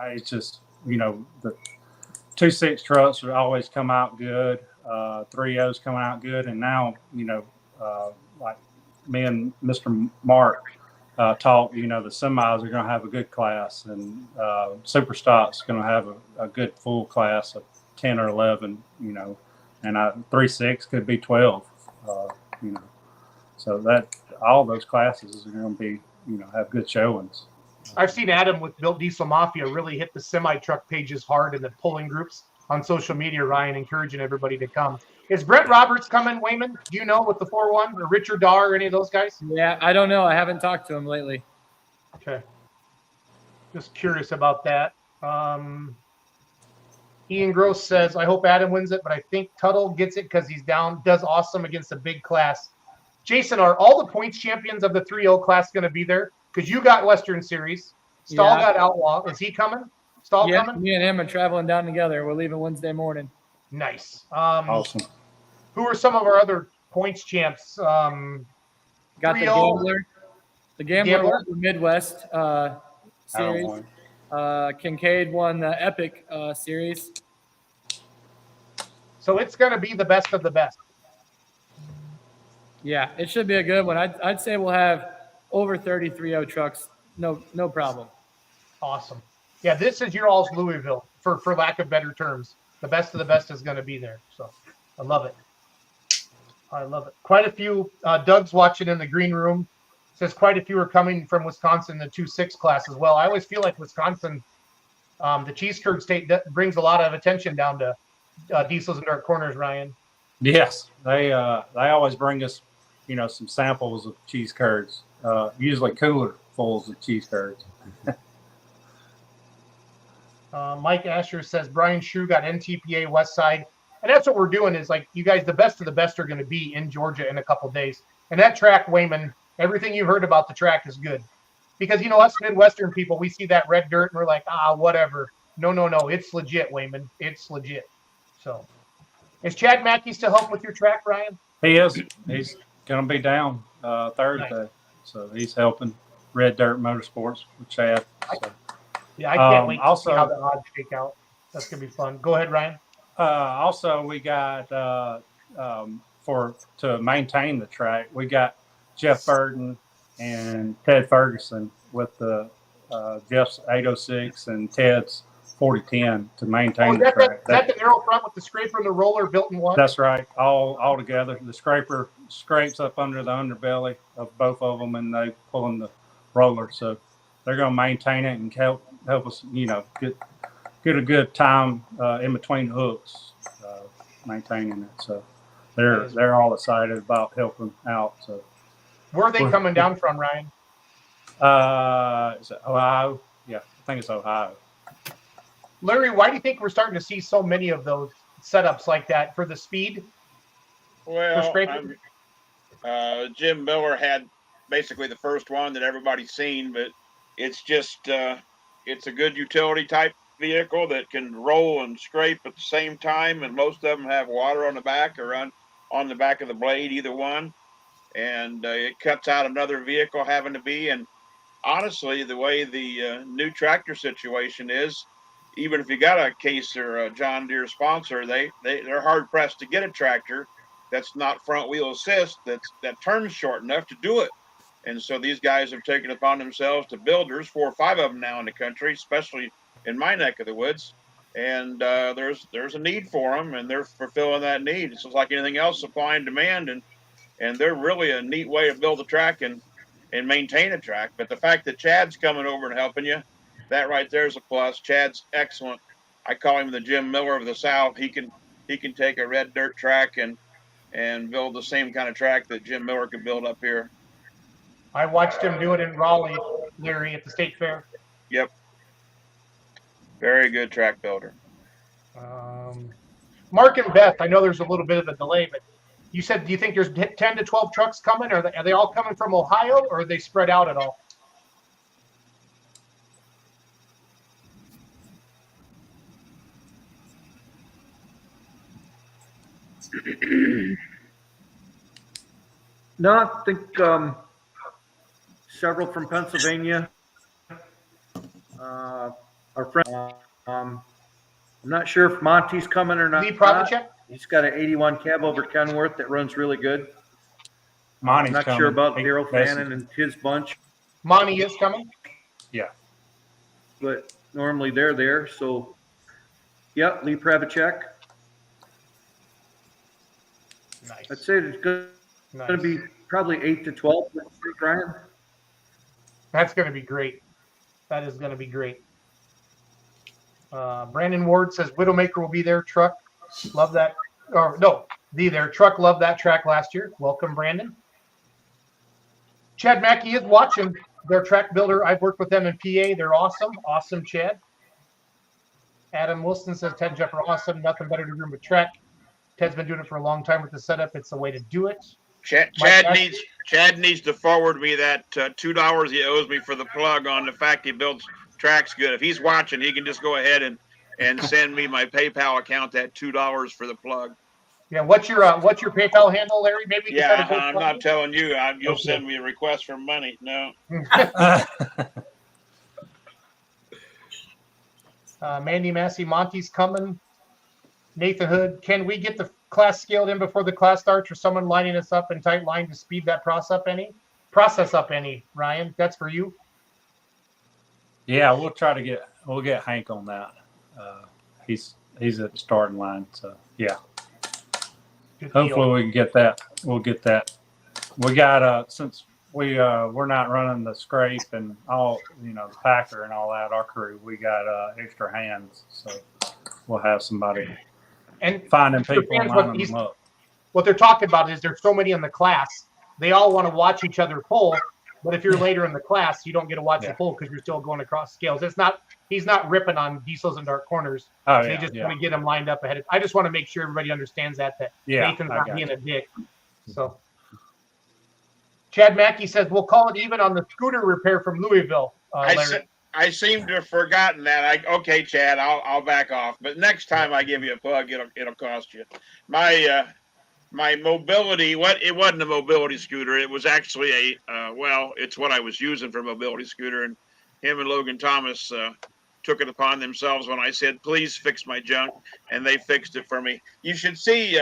It's just the 2.6 trucks would always come out good. 3.0s coming out good, and now like me and Mr. Mark talked. The semis are going to have a good class, and super stock's going to have a good full class of 10 or 11. And 3.6 could be 12. So that all those classes are going to be have good showings. I've seen Adam with Built Diesel Mafia really hit the semi-truck pages hard in the polling groups on social media, Ryan, encouraging everybody to come. Is Brett Roberts coming, Wayman? Do you know with the 4-1 or Richard Darr or any of those guys? Yeah, I don't know. I haven't talked to him lately. Okay. Just curious about that. Ian Gross says, I hope Adam wins it, but I think Tuttle gets it because he's does awesome against a big class. Jason, are all the points champions of the 3-0 class going to be there? Because you got Western Series. Stahl got Outlaw. Is he coming? Stahl coming? Me and him are traveling down together. We're leaving Wednesday morning. Nice. Awesome. Who are some of our other points champs? Got the Gambler. The Gambler won the Midwest series. Kincaid won the Epic series. So it's going to be the best of the best. Yeah, it should be a good one. I'd say we'll have over 30 3.0 trucks. No problem. Awesome. Yeah, this is your all's Louisville, for lack of better terms. The best of the best is going to be there. So I love it. I love it. Quite a few. Doug's watching in the green room. Says quite a few are coming from Wisconsin, the 2.6 class as well. I always feel like Wisconsin, the cheese curd state, brings a lot of attention down to diesels and dark corners, Ryan. Yes, they always bring us, some samples of cheese curds. Usually cooler fulls of cheese curds. Mike Asher says Brian Shrew got NTPA West Side. And that's what we're doing is like, you guys, the best of the best are going to be in Georgia in a couple of days. And that track, Wayman, everything you've heard about the track is good. Because, us Midwestern people, we see that red dirt and we're like, whatever. No. It's legit, Wayman. It's legit. So, is Chad Mackey still helping with your track, Ryan? He is. He's going to be down Thursday. Nice. So he's helping Red Dirt Motorsports with Chad. So. Yeah, I can't wait to see how the odds shake out. That's going to be fun. Go ahead, Ryan. Also, we got to maintain the track, we got Jeff Burton and Ted Ferguson with the Jeff's 806 and Ted's 4010 to maintain the track. Is that the narrow front with the scraper and the roller built in one? That's right, all together. The scraper scrapes up under the underbelly of both of them, and they pulling the roller. So they're going to maintain it and help us, get a good time in between the hooks, maintaining it. So they're all excited about helping out. So where are they coming down from, Ryan? Is it Ohio? Yeah, I think it's Ohio. Larry, why do you think we're starting to see so many of those setups like that for the speed? Well, Jim Miller had basically the first one that everybody's seen, but it's just it's a good utility type vehicle that can roll and scrape at the same time, and most of them have water on the back or on the back of the blade, either one, and it cuts out another vehicle having to be. And honestly, the way the new tractor situation is, even if you got a Case or a John Deere sponsor, they're hard pressed to get a tractor that's not front wheel assist that turns short enough to do it. And so these guys have taken upon themselves to builders, 4 or 5 of them now in the country, especially in my neck of the woods. And there's a need for them, and they're fulfilling that need. It's just like anything else, supply and demand, and they're really a neat way to build a track and maintain a track. But the fact that Chad's coming over and helping you, that right there is a plus. Chad's excellent. I call him the Jim Miller of the South. He can take a red dirt track and build the same kind of track that Jim Miller could build up here. I watched him do it in Raleigh, Larry, at the state fair. Yep. Very good track builder. Mark and Beth, I know there's a little bit of a delay, but you said, do you think there's 10 to 12 trucks coming? Are they all coming from Ohio, or are they spread out at all? No, I think several from Pennsylvania. Our friend, I'm not sure if Monty's coming or not. Lee Probacek? He's got an 81 cab over Kenworth that runs really good. Monty's I'm not coming. sure about He- Daryl Fannin and his bunch, Monty is coming? Yeah. but normally they're there. So, yep, Lee Probacek. Nice. I'd say it's going to be probably 8 to 12, Brian. That's going to be great. That is going to be great. Brandon Ward says Widowmaker will be there. Truck, love that. Or no, be there. Truck, love that track last year. Welcome, Brandon. Chad Mackey is watching their track builder. I've worked with them in PA. They're awesome. Awesome, Chad. Adam Wilson says Ted and Jeff are awesome. Nothing better to groom a track. Ted's been doing it for a long time with the setup. It's the way to do it. Chad needs to forward me that $2 he owes me for the plug on the fact he builds tracks good. If he's watching, he can just go ahead and send me my PayPal account that $2 for the plug. Yeah, what's your PayPal handle, Larry? Maybe we can try to go I'm not telling you. You'll send me a request for money. No. Mandy Massey, Monty's coming. Nathan Hood, can we get the class scaled in before the class starts, or someone lining us up in tight line to speed that process up any? Ryan, that's for you. Yeah, we'll get Hank on that. He's at the starting line, so yeah. Good Hopefully deal. we can get that. We'll get that. We got since we're not running the scrape and all, the packer and all that, our crew, we got extra hands, so we'll have somebody And finding people and what lining them up. What they're talking about is there's so many in the class. They all want to watch each other pull, but if you're later in the class, you don't get to watch the pull because you're still going across scales. He's not ripping on diesels and dark corners. Oh, They just want to get them lined up ahead. I just want to make sure everybody understands that Nathan's not being a dick. So Chad Mackey says we'll call it even on the scooter repair from Louisville. Larry. I seem to have forgotten that. Okay, Chad, I'll back off. But next time I give you a plug, it'll cost you. My mobility, it wasn't a mobility scooter. It was actually it's what I was using for a mobility scooter. And him and Logan Thomas took it upon themselves when I said, please fix my junk. And they fixed it for me. You should see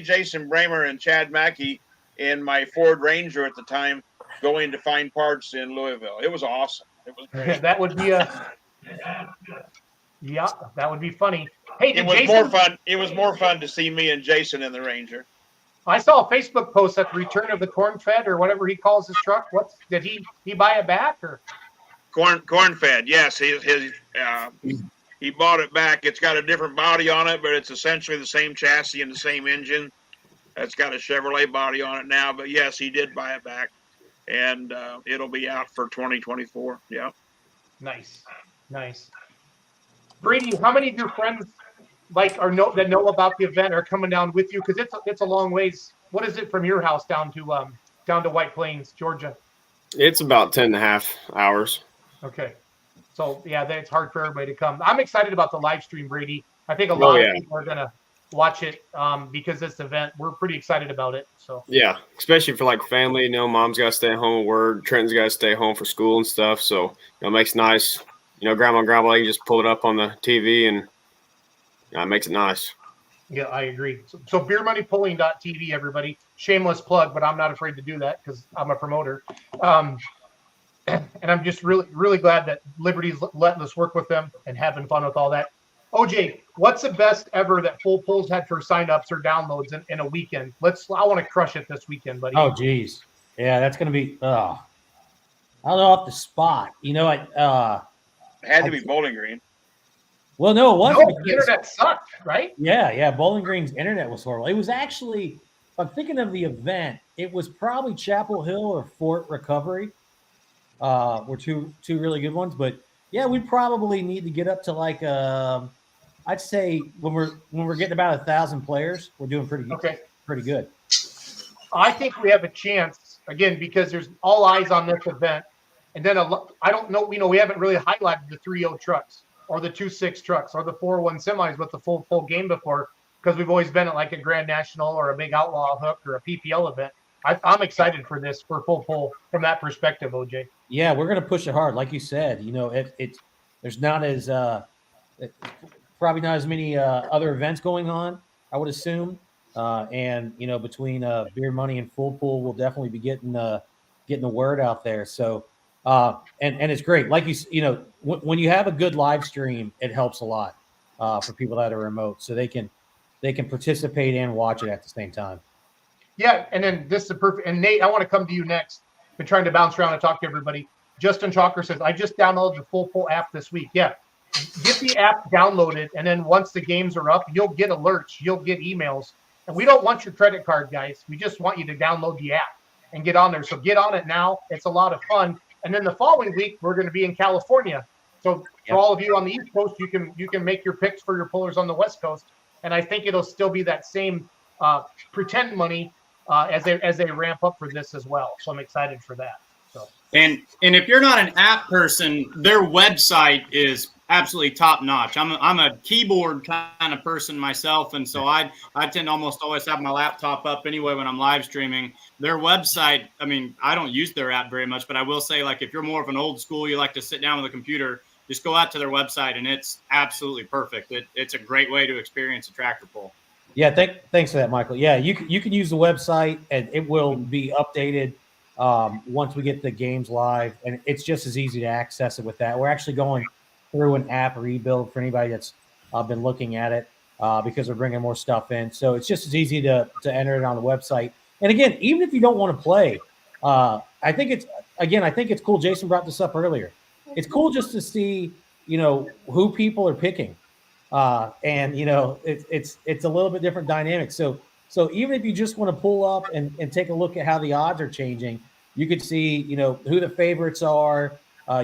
Jason Bramer and Chad Mackey in my Ford Ranger at the time going to find parts in Louisville. It was awesome. It was great. That would be that would be funny. Hey, it was Jason, more fun. It was more fun to see me and Jason in the Ranger. I saw a Facebook post at the return of the corn fed or whatever he calls his truck. Did he buy it back or? Corn fed, yes. He bought it back. It's got a different body on it, but it's essentially the same chassis and the same engine. It's got a Chevrolet body on it now, but yes, he did buy it back, and it'll be out for 2024. Yeah. Nice. Brady, how many of your friends that know about the event are coming down with you? Because it's a long ways what is it from your house down to White Plains, Georgia? It's about 10.5 hours. Okay. So yeah, then it's hard for everybody to come. I'm excited about the live stream, Brady. I think a Oh, lot yeah. of people are gonna watch it because this event. We're pretty excited about it. So Yeah, especially for like family. You know, mom's got to stay home at work. Trenton's got to stay home for school and stuff. So it makes it nice. You know, grandma and grandpa, you just pull it up on the TV and it makes it nice. yeah, I agree. So beermoneypulling.tv, everybody. Shameless plug, but I'm not afraid to do that because I'm a promoter. And I'm just really glad that Liberty's letting us work with them and having fun with all that. OJ, what's the best ever that Full Pulls had for signups or downloads in a weekend? I want to crush it this weekend, buddy. Oh, geez. Yeah, that's going to be, I don't know off the spot. You know, It had to be Bowling Green. well, no, it wasn't. No, the internet sucked, right? Yeah. Bowling Green's internet was horrible. It was actually, if I'm thinking of the event, it was probably Chapel Hill or Fort Recovery. Were two really good ones. But yeah, we probably need to get up to like I'd say when we're getting about 1,000 players, we're doing pretty good. I think we have a chance again because there's all eyes on this event, and then I don't know. We haven't really highlighted the 3.0 trucks or the 2.6 trucks or the 4.1 semis with the full game before because we've always been at like a Grand National or a big Outlaw Hook or a PPL event. I'm excited for this for Full Pull from that perspective, OJ. Yeah, we're going to push it hard, like you said. You know, there's not as probably not as many other events going on, I would assume. And you know, between Beer Money and Full Pull, we'll definitely be getting the word out there. So, and it's great. Like you know, when you have a good live stream, it helps a lot for people that are remote, so they can participate and watch it at the same time. Yeah, and then this is a perfect. And Nate, I want to come to you next. Been trying to bounce around and talk to everybody. Justin Chalker says, I just downloaded the Full Pull app this week. Yeah, get the app downloaded, and then once the games are up, you'll get alerts, you'll get emails. And we don't want your credit card, guys. We just want you to download the app and get on there. So get on it now. It's a lot of fun. And then the following week, we're going to be in California. So for all of you on the East Coast, you can make your picks for your pullers on the West Coast. And I think it'll still be that same pretend money as they ramp up for this as well. So I'm excited for that. So and if you're not an app person, their website is absolutely top notch. I'm a keyboard kind of person myself, and so I tend to almost always have my laptop up anyway when I'm live streaming. Their website, I mean, I don't use their app very much, but I will say, like, if you're more of an old school, you like to sit down with a computer, just go out to their website, and it's absolutely perfect. It's a great way to experience a tractor pull. Yeah, thanks for that, Michael. Yeah, you can use the website, and it will be updated once we get the games live, and it's just as easy to access it with that. We're actually going through an app rebuild for anybody that's been looking at it because we're bringing more stuff in. So it's just as easy to enter it on the website. And again, even if you don't want to play, I think it's cool. Jason brought this up earlier. It's cool just to see, you know, who people are picking. And you know, it's a little bit different dynamic. So even if you just want to pull up and take a look at how the odds are changing, you could see, you know, who the favorites are.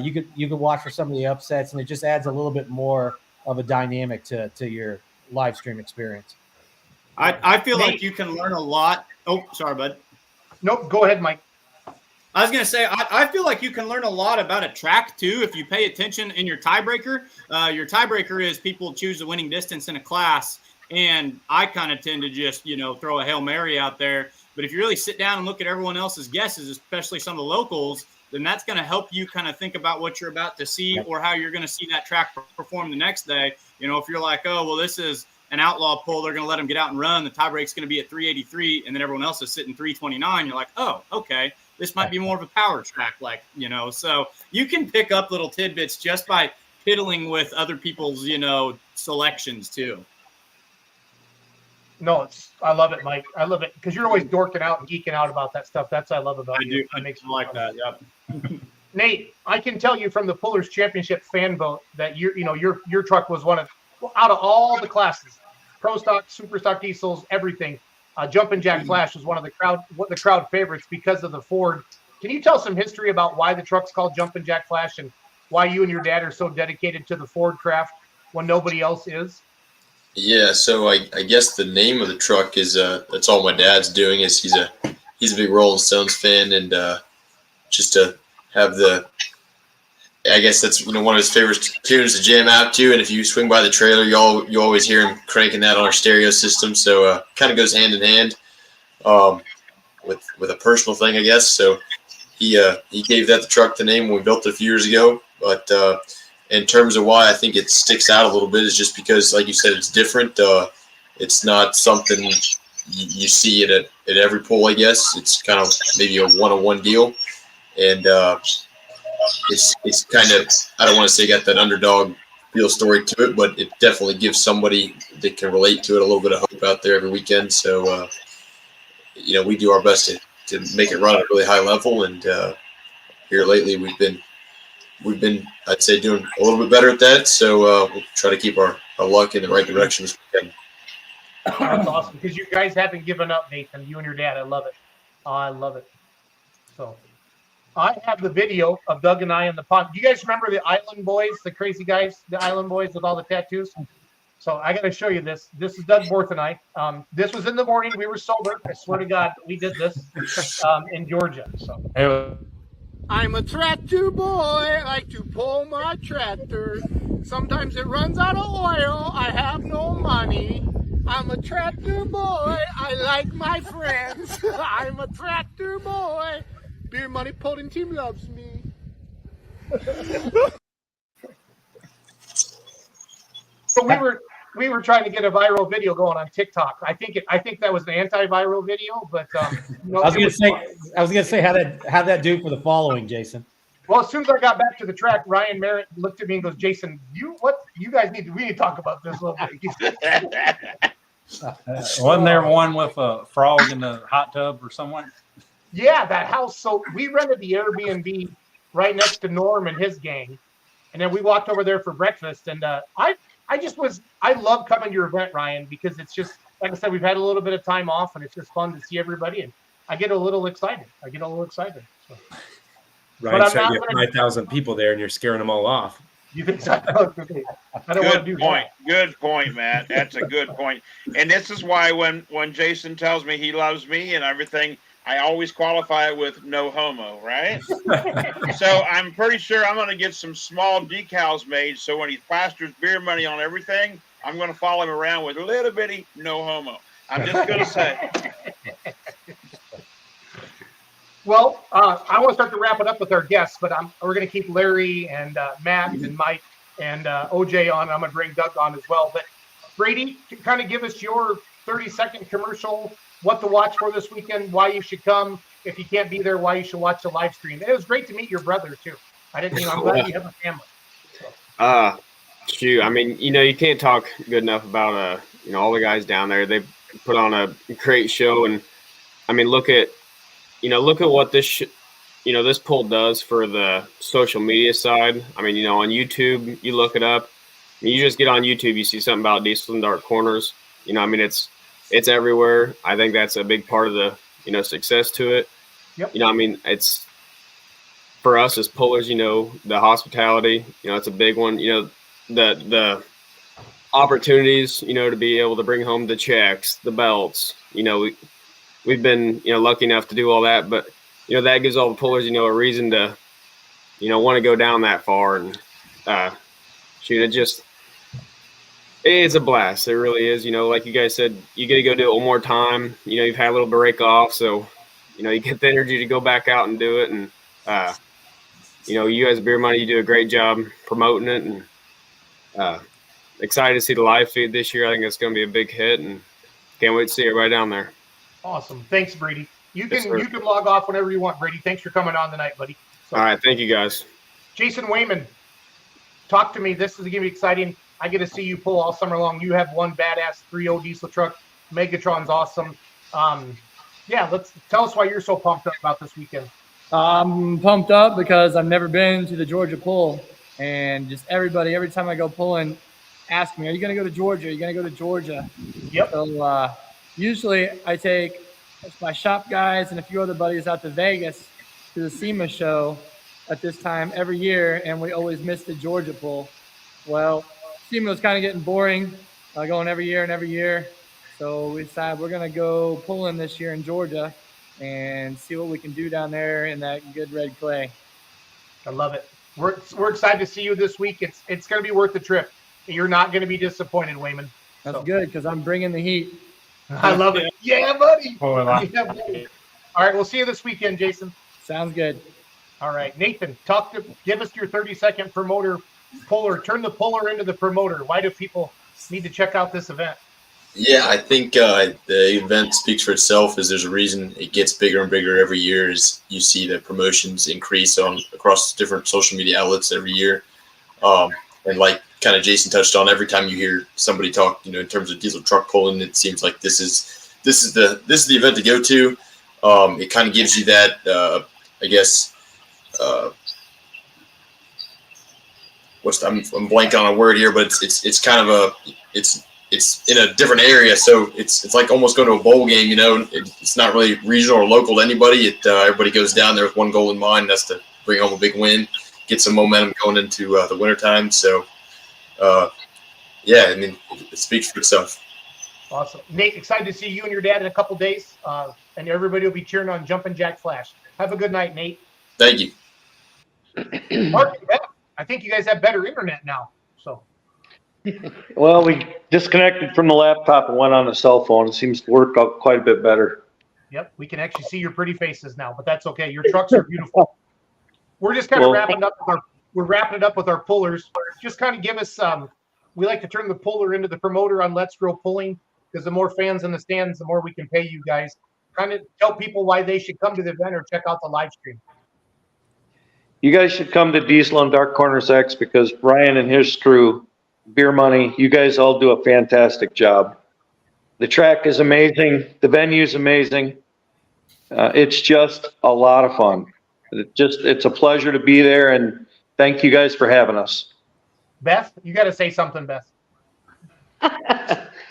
You could watch for some of the upsets, and it just adds a little bit more of a dynamic to your live stream experience. I feel like you can learn a lot. Oh, sorry, bud. Nope, go ahead, Mike. I was going to say, I feel like you can learn a lot about a track, too, if you pay attention in your tiebreaker. Your tiebreaker is people choose the winning distance in a class, and I kind of tend to just, you know, throw a Hail Mary out there. But if you really sit down and look at everyone else's guesses, especially some of the locals, then that's going to help you kind of think about what you're about to see or how you're going to see that track perform the next day. You know, if you're like, oh, well, this is an outlaw pull, they're going to let them get out and run. The tiebreak's going to be at 383, and then everyone else is sitting 329. You're like, oh, okay. This might be more of a power track, like, you know, so you can pick up little tidbits just by piddling with other people's, you know, selections too. No, I love it, Mike. I love it because you're always dorking out and geeking out about that stuff. That's what I love about you. I makes me like that. Yep. Nate, I can tell you from the Pullers Championship fan vote that your truck was one of, out of all the classes, pro stock, super stock diesels, everything. Jumpin' Jack Flash was one of the crowd favorites because of the Ford. Can you tell some history about why the truck's called Jumpin' Jack Flash and why you and your dad are so dedicated to the Ford craft when nobody else is? Yeah, so I guess the name of the truck is that's all my dad's doing. Is he's a big Rolling Stones fan, and just to have I guess that's one of his favorite tunes to jam out to. And if you swing by the trailer, you always hear him cranking that on our stereo system. So kind of goes hand in hand with a personal thing, I guess. So he gave that the truck the name when we built it a few years ago. But in terms of why I think it sticks out a little bit is just because, like you said, it's different. It's not something you see it at every pull, I guess. It's kind of maybe a one-on-one deal. And it's kind of, I don't want to say got that underdog feel story to it, but it definitely gives somebody that can relate to it a little bit of hope out there every weekend. So, we do our best to make it run at a really high level. And here lately we've been, I'd say, doing a little bit better at that. So we'll try to keep our luck in the right direction this weekend. That's awesome because you guys haven't given up, Nathan. You and your dad. I love it. I love it. So I have the video of Doug and I in the pond. Do you guys remember the Island Boys, the crazy guys, the Island Boys with all the tattoos? So I got to show you this. This is Doug Borth and I. This was in the morning. We were sober. I swear to God, we did this in Georgia. So. I'm a tractor boy, I like to pull my tractor. Sometimes it runs out of oil, I have no money. I'm a tractor boy, I like my friends. I'm a tractor boy, beer money pulling team loves me. So we were trying to get a viral video going on TikTok. I think that was an anti-viral video, but no, I was gonna say how'd that do for the following, Jason? Well, as soon as I got back to the track, Ryan Merritt looked at me and goes, "Jason, you guys we need to talk about this a little bit." Wasn't there one with a frog in the hot tub or someone? Yeah, that house. So we rented the Airbnb right next to Norm and his gang, and then we walked over there for breakfast. And I love coming to your event, Ryan, because it's just, like I said, we've had a little bit of time off, and it's just fun to see everybody, and I get a little excited. So. Ryan said you have 5,000 people there, and you're scaring them all off. You think so? I don't want to do that. Good point, Matt. That's a good point. And this is why when Jason tells me he loves me and everything, I always qualify it with no homo, right? So I'm pretty sure I'm going to get some small decals made. So when he plasters beer money on everything, I'm going to follow him around with a little bitty no homo. I'm just going to say. Well, I want to start to wrap it up with our guests, but we're going to keep Larry and Matt and Mike and OJ on. I'm going to bring Doug on as well. But Brady, kind of give us your 30-second commercial, what to watch for this weekend, why you should come. If you can't be there, why you should watch the live stream. It was great to meet your brother too. I'm glad you have a family. Shoot, I mean, you can't talk good enough about all the guys down there. They put on a great show, and I mean, look at what this this poll does for the social media side. I mean, on YouTube, you look it up. You just get on YouTube, you see something about Diesel and Dark Corners. I mean, it's everywhere. I think that's a big part of the success to it. Yep. I mean, it's for us as pullers. The hospitality. It's a big one. The opportunities. To be able to bring home the checks, the belts. We've been lucky enough to do all that, but that gives all the pullers a reason to want to go down that far. And shoot, it's a blast. It really is. Like you guys said, you get to go do it one more time. You've had a little break off, so you get the energy to go back out and do it. And you guys at Beer Money, you do a great job promoting it, and excited to see the live feed this year. I think it's going to be a big hit, and can't wait to see everybody down there. Awesome. Thanks, Brady. You can log off whenever you want, Brady. Thanks for coming on tonight, buddy. All right. Thank you, guys. Jason Wayman, talk to me. This is going to be exciting. I get to see you pull all summer long. You have one badass 3.0 diesel truck. Megatron's awesome. Let's tell us why you're so pumped up about this weekend. I'm pumped up because I've never been to the Georgia pull, and just everybody, every time I go pulling, ask me, "Are you going to go to Georgia? Are you going to go to Georgia?" Yep. So usually I take my shop guys and a few other buddies out to Vegas to the SEMA show at this time every year, and we always miss the Georgia pull. Well, SEMA was kind of getting boring, going every year and every year. So we decided we're going to go pulling this year in Georgia and see what we can do down there in that good red clay. I love it. We're excited to see you this week. It's going to be worth the trip. You're not going to be disappointed, Wayman. That's good because I'm bringing the heat. I love it. Yeah, buddy. Oh, I like Yeah, buddy. All right, we'll see you this weekend, Jason. Sounds good. All right, Nathan, give us your 30-second promoter puller. Turn the puller into the promoter. Why do people need to check out this event? Yeah, I think the event speaks for itself. As there's a reason it gets bigger and bigger every year. As you see the promotions increase across different social media outlets every year, and like kind of Jason touched on, every time you hear somebody talk, in terms of diesel truck pulling, it seems like this is the event to go to. It kind of gives you that, I guess. I'm blank on a word here, but it's kind of it's in a different area, so it's like almost going to a bowl game. It's not really regional or local to anybody. Everybody goes down there with one goal in mind, that's to bring home a big win, get some momentum going into the wintertime. So, yeah, I mean, it speaks for itself. Awesome. Nate, excited to see you and your dad in a couple days, and everybody will be cheering on Jumpin' Jack Flash. Have a good night, Nate. Thank you. Mark and Beth, I think you guys have better internet now. So. Well, we disconnected from the laptop and went on the cell phone. It seems to work out quite a bit better. Yep, we can actually see your pretty faces now, but that's okay. Your trucks are beautiful. We're just kind of wrapping it up with our pullers. Just kind of give us we like to turn the puller into the promoter on Let's Grow Pulling, because the more fans in the stands, the more we can pay you guys. Kind of tell people why they should come to the event or check out the live stream. You guys should come to Diesel and Dark Corners X, because Brian and his crew, Beer Money, you guys all do a fantastic job. The track is amazing. The venue is amazing. It's just a lot of fun. It's a pleasure to be there, and thank you guys for having us. Beth, you got to say something, Beth.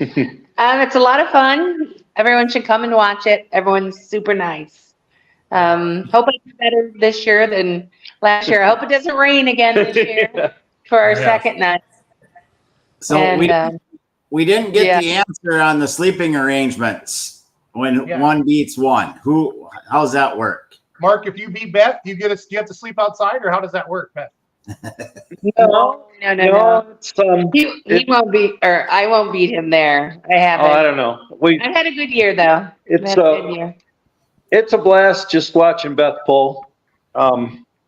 It's a lot of fun. Everyone should come and watch it. Everyone's super nice. Hope it's better this year than last year. I hope it doesn't rain again this year for our second night. So we didn't get the answer on the sleeping arrangements when one beats one. How's that work? Mark, if you beat Beth, do you have to sleep outside, or how does that work, Beth? No. He won't beat, or I won't beat him there. I haven't. I don't know. I've had a good year though. It's a blast just watching Beth pull.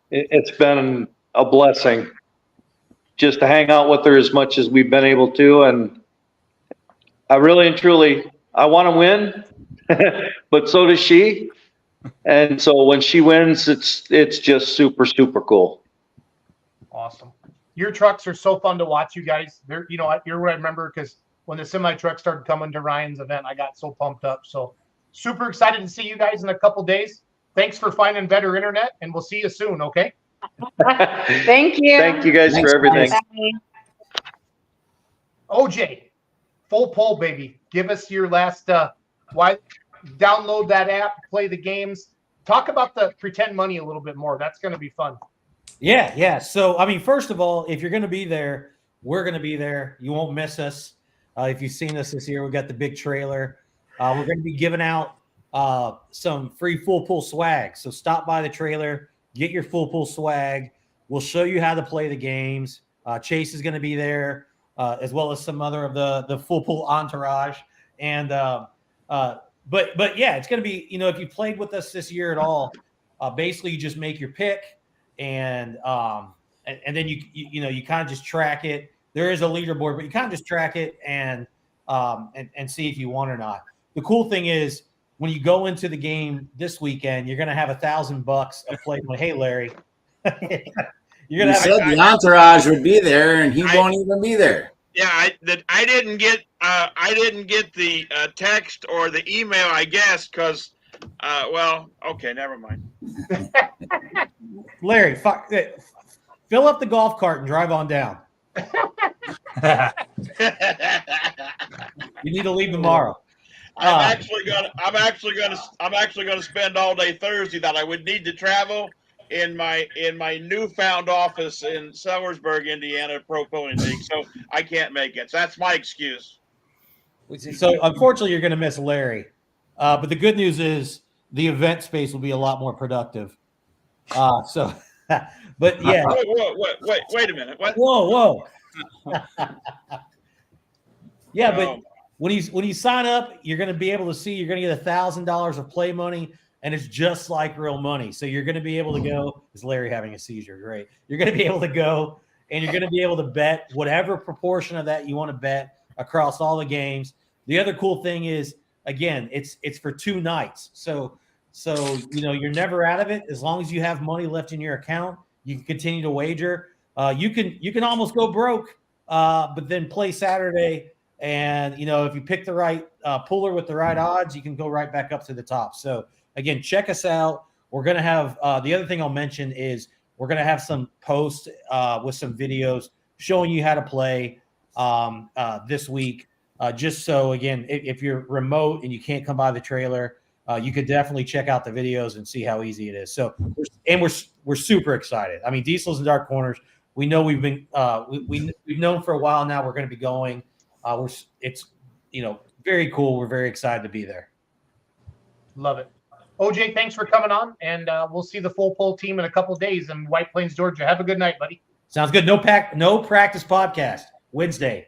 It's been a blessing just to hang out with her as much as we've been able to, and I really and truly I want to win, but so does she. And so when she wins, it's just super cool. Awesome. Your trucks are so fun to watch, you guys. You're what I remember, because when the semi truck started coming to Ryan's event, I got so pumped up. So super excited to see you guys in a couple days. Thanks for finding better internet, and we'll see you soon. Okay. Thank you. Thank you guys for everything. OJ, full pull, baby. Give us your last. Why? Download that app, play the games. Talk about the pretend money a little bit more. That's going to be fun. Yeah. So, I mean, first of all, if you're going to be there, we're going to be there. You won't miss us. If you've seen us this year, we've got the big trailer. We're going to be giving out some free full pull swag. So stop by the trailer, get your full pull swag. We'll show you how to play the games. Chase is going to be there, as well as some other of the full pull entourage. And but yeah, it's going to be, if you played with us this year at all, basically you just make your pick, and then you kind of just track it. There is a leaderboard, but you kind of just track it and see if you won or not. The cool thing is, when you go into the game this weekend, you're going to have $1,000 of play. Hey, Larry, you're going to have the entourage would be there, and he won't even be there. Yeah, I didn't get the text or the email, I guess, because okay, never mind. Larry, fill up the golf cart and drive on down. You need to leave tomorrow. I'm actually gonna spend all day Thursday that I would need to travel in my newfound office in Sellersburg, Indiana, Pro Pulling League. So I can't make it. So that's my excuse. So unfortunately, you're going to miss Larry. But the good news is the event space will be a lot more productive. But yeah. Wait a minute. What? Whoa. Yeah, but when you sign up, you're going to be able to see you're going to get $1,000 of play money, and it's just like real money. So you're going to be able to go. Is Larry having a seizure? Great. You're going to be able to go, and you're going to be able to bet whatever proportion of that you want to bet across all the games. The other cool thing is, again, it's for 2 nights. So you're never out of it as long as you have money left in your account. You can continue to wager. You can almost go broke, but then play Saturday. And, if you pick the right puller with the right odds, you can go right back up to the top. So, again, check us out. We're going to have the other thing I'll mention is we're going to have some posts with some videos showing you how to play this week. Just so, again, if you're remote and you can't come by the trailer, you could definitely check out the videos and see how easy it is. So, we're super excited. I mean, Diesels and Dark Corners, we know we've been we've known for a while now we're going to be going. It's very cool. We're very excited to be there. Love it. OJ, thanks for coming on, and we'll see the full poll team in a couple of days in White Plains, Georgia. Have a good night, buddy. Sounds good. No practice podcast Wednesday,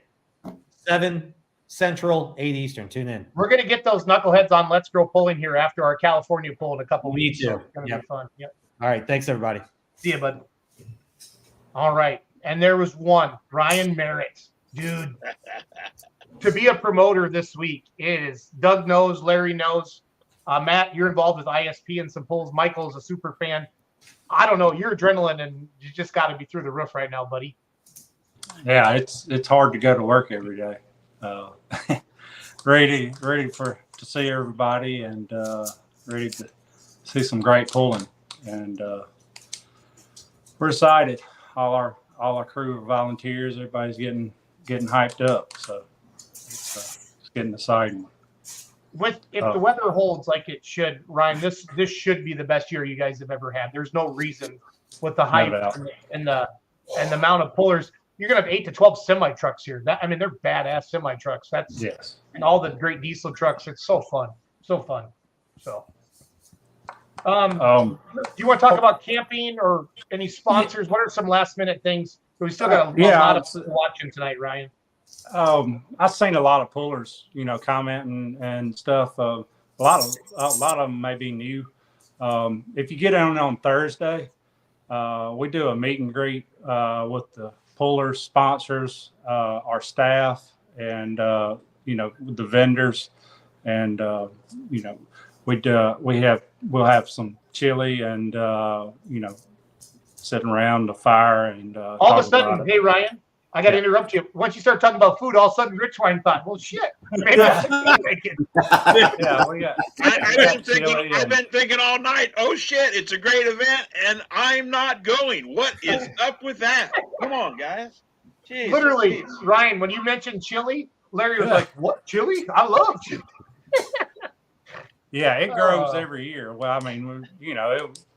7 Central, 8 Eastern. Tune in. We're gonna get those knuckleheads on Let's Grow Pulling here after our California poll in a couple of weeks. Me too. So it's gonna be fun. Yep. All right. Thanks, everybody. See you, bud. All right, and there was one, Ryan Merritt. Dude, to be a promoter this week is Doug knows, Larry knows. Matt, you're involved with ISP and some polls. Michael is a super fan. I don't know, your adrenaline and you just got to be through the roof right now, buddy. Yeah, it's hard to go to work every day. Ready to see everybody and ready to see some great pulling. And we're excited. All our crew of volunteers, everybody's getting hyped up, so it's getting exciting. If the weather holds like it should, Ryan, this should be the best year you guys have ever had. There's no reason with the hype and the amount of pullers. You're gonna have 8 to 12 semi trucks here. They're badass semi trucks. Yes, and all the great diesel trucks. It's so fun. So, do you want to talk about camping or any sponsors? What are some last minute things? We still got a lot of people watching tonight, Ryan. I've seen a lot of pullers, commenting and stuff. A lot of them may be new. If you get on Thursday, we do a meet and greet with the pullers, sponsors, our staff, and the vendors, and we'll have some chili and sitting around the fire and all of a sudden, hey Ryan, I got to interrupt you. Once you start talking about food, all of a sudden Richwine thought, well, shit. Maybe I've been thinking all night, oh shit, it's a great event and I'm not going. What is up with that? Come on, guys. Jeez, literally, Ryan, when you mentioned chili, Larry was like, what, chili? I love chili. Yeah, it grows every year. Well, I mean,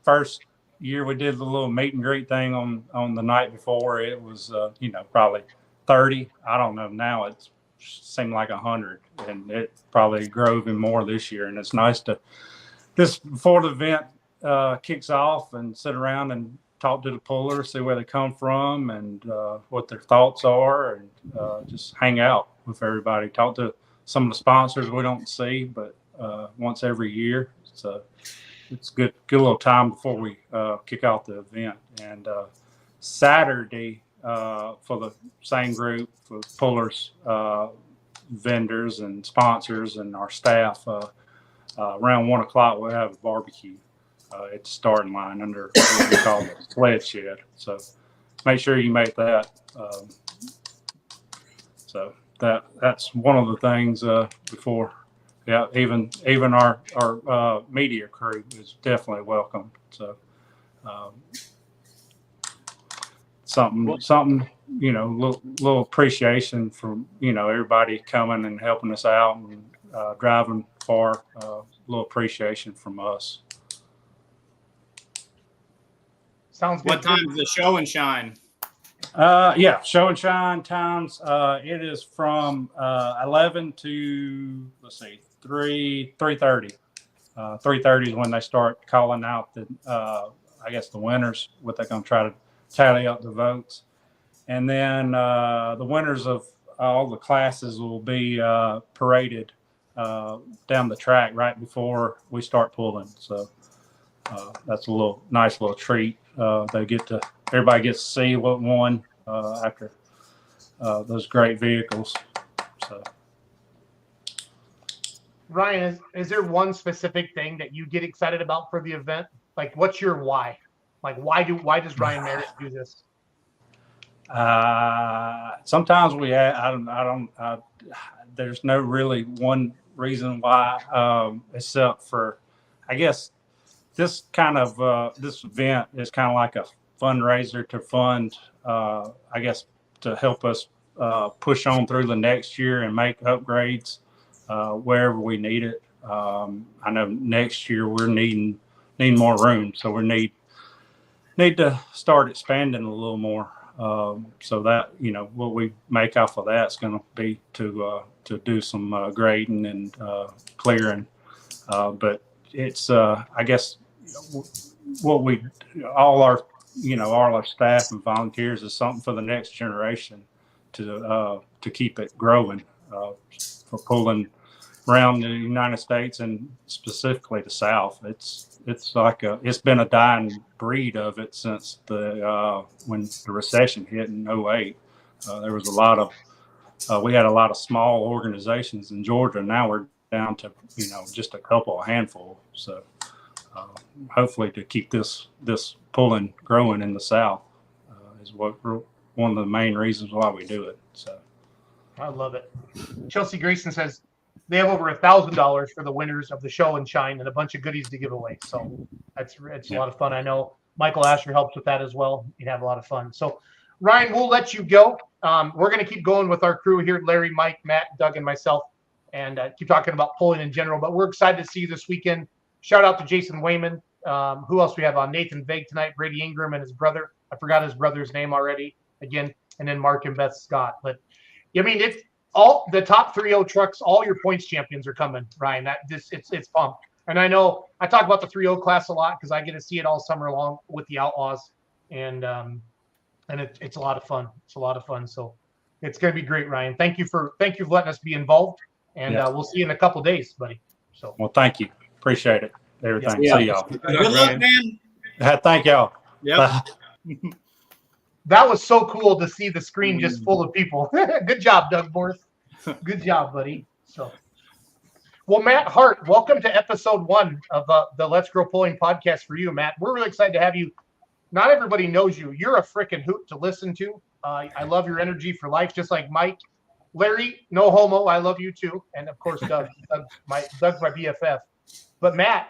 first year we did the little meet and greet thing on the night before. It was probably 30. I don't know, now it seemed like 100, and it probably grew even more this year. And it's nice to just before the event kicks off and sit around and talk to the pullers, see where they come from and what their thoughts are, and just hang out with everybody, talk to some of the sponsors we don't see but once every year. So it's good little time before we kick off the event. And Saturday, for the same group, for pullers, vendors, and sponsors, and our staff, around 1 o'clock, we'll have a barbecue at the starting line under what we call the sled shed. So make sure you make that. So that's one of the things before. Yeah, even our media crew is definitely welcome. So something little appreciation from everybody coming and helping us out and driving far. Little appreciation from us. Sounds good. What time is the show and shine? Yeah, show and shine times. It is from 11 to 3:30. 3:30 is when they start calling out the I guess the winners. What they're going to try to tally up the votes, and then the winners of all the classes will be paraded down the track right before we start pulling. So that's a nice little treat. Everybody gets to see what won after those great vehicles. So, Ryan, is there one specific thing that you get excited about for the event? Like, what's your why? Like, why does Ryan Merritt do this? Sometimes there's no really one reason why, except for, I guess, this kind of this event is kind of like a fundraiser to fund, I guess, to help us push on through the next year and make upgrades wherever we need it. I know next year we're needing more room, so we need to start expanding a little more. So that, what we make off of that is going to be to do some grading and clearing. But it's I guess all our staff and volunteers is something for the next generation to keep it growing, for pulling around the United States and specifically the South. It's been a dying breed of it since when the recession hit in 2008. There was we had a lot of small organizations in Georgia. Now we're down to just a handful. So hopefully to keep this pulling growing in the South is one of the main reasons why we do it. So I love it. Chelsea Grayson says they have over $1,000 for the winners of the show and shine and a bunch of goodies to give away. So it's a lot of fun. I know Michael Asher helps with that as well. You'd have a lot of fun. So Ryan, we'll let you go. We're going to keep going with our crew here, Larry, Mike, Matt, Doug, and myself, and keep talking about pulling in general. But we're excited to see you this weekend. Shout out to Jason Wayman. Who else we have on? Nathan Vegh tonight, Brady Ingram and his brother. I forgot his brother's name already again. And then Mark and Beth Scott. But I mean, it's all the top 3.0 trucks, all your points champions are coming, Ryan. It's pumped. And I know I talk about the 3.0 class a lot because I get to see it all summer long with the Outlaws. And it's a lot of fun. It's a lot of fun. So it's going to be great, Ryan. Thank you for letting us be involved. And we'll see you in a couple days, buddy. So well, thank you. Appreciate it. Everything. Yeah. See y'all. Good luck, man. Thank y'all. Yep. That was so cool to see the screen just full of people. Good job, Doug Borth. Good job, buddy. So, well, Matt Hart, welcome to episode 1 of the Let's Grow Pulling podcast for you, Matt. We're really excited to have you. Not everybody knows you. You're a freaking hoot to listen to. I love your energy for life, just like Mike. Larry, no homo. I love you too. And of course, Doug. Doug's my BFF. But Matt,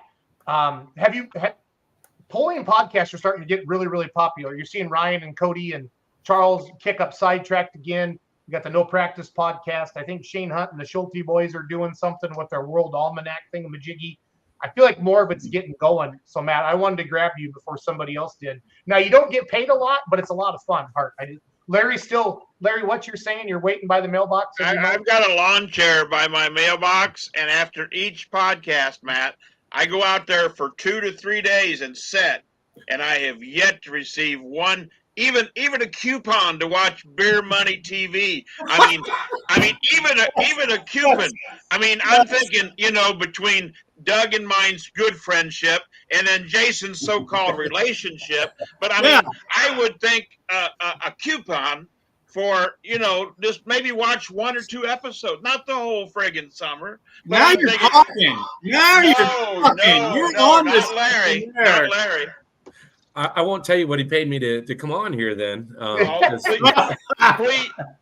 pulling podcasts are starting to get really, really popular. You're seeing Ryan and Cody and Charles kick up Sidetracked again. You got the No Practice podcast. I think Shane Hunt and the Schulte boys are doing something with their World Almanac thingamajiggy. I feel like more of it's getting going. So, Matt, I wanted to grab you before somebody else did. Now, you don't get paid a lot, but it's a lot of fun, Hart. Larry, what you're saying? You're waiting by the mailbox? I've got a lawn chair by my mailbox, and after each podcast, Matt, I go out there for 2 to 3 days and set, and I have yet to receive one, even a coupon to watch Beer Money TV. I mean, even a coupon. I mean, I'm thinking, between Doug and mine's good friendship, and then Jason's so-called relationship. But I mean, I would think a coupon for, just maybe watch 1 or 2 episodes, not the whole friggin' summer. Now you're talking. Now you're talking. You're on this. Not Larry. I won't tell you what he paid me to come on here then.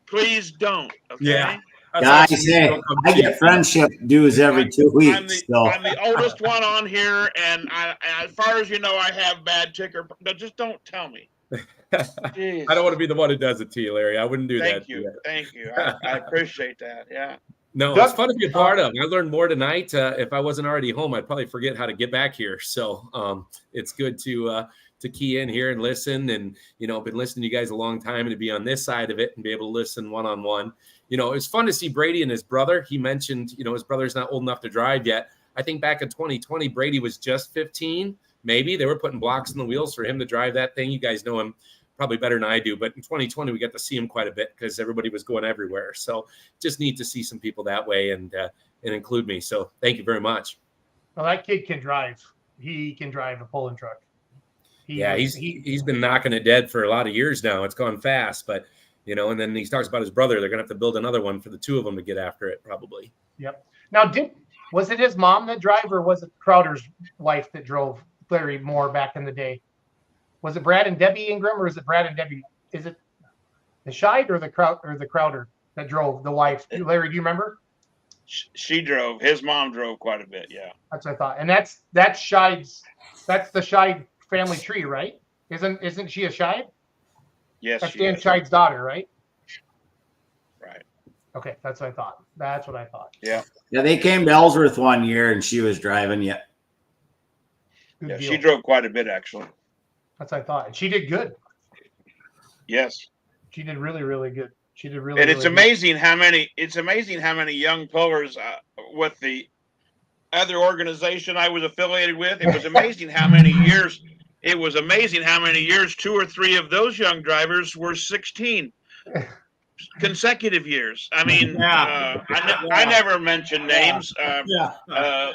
Please don't. Okay? Yeah. Guys, hey, I get friendship dues every 2 weeks. I'm the oldest one on here, and as far as you know, I have bad ticker. Just don't tell me. I don't want to be the one who does it to you, Larry. I wouldn't do that. Thank you. I appreciate that. Yeah. No, it's fun to be a part of. I learned more tonight. If I wasn't already home, I'd probably forget how to get back here. So it's good to to key in here and listen. And, been listening to you guys a long time, and to be on this side of it and be able to listen one-on-one. It was fun to see Brady and his brother. He mentioned, his brother's not old enough to drive yet. I think back in 2020, Brady was just 15. Maybe they were putting blocks in the wheels for him to drive that thing. You guys know him probably better than I do, but in 2020, we got to see him quite a bit because everybody was going everywhere. So just neat to see some people that way and include me. So thank you very much. Well, that kid can drive. He can drive a pulling truck. He's been knocking it dead for a lot of years now. It's gone fast, but and then he talks about his brother. They're going to have to build another one for the two of them to get after it, probably. Yep. Now, was it his mom that drove, or was it Crowder's wife that drove Larry more back in the day? Was it Brad and Debbie Ingram, or is it Brad and Debbie? Is it the Scheid or the Crowder that drove the wife? Larry, do you remember? She drove. His mom drove quite a bit. Yeah, that's what I thought. And that's Scheid's. That's the Scheid family tree, right? Isn't she a Scheid? Yes, that's Dan Scheid's daughter, right? Right. Okay, that's what I thought. That's what I thought. Yeah. Yeah, they came to Ellsworth one year, and she was driving. Yeah. Yeah, she drove quite a bit, actually. That's what I thought. And she did good. Yes. She did really, really good. She did really. And it's really amazing good. how many. It's amazing how many young pullers with the other organization I was affiliated with. It was amazing how many years. It was amazing how many years 2 or 3 of those young drivers were 16 consecutive years. I mean, I never mentioned names. The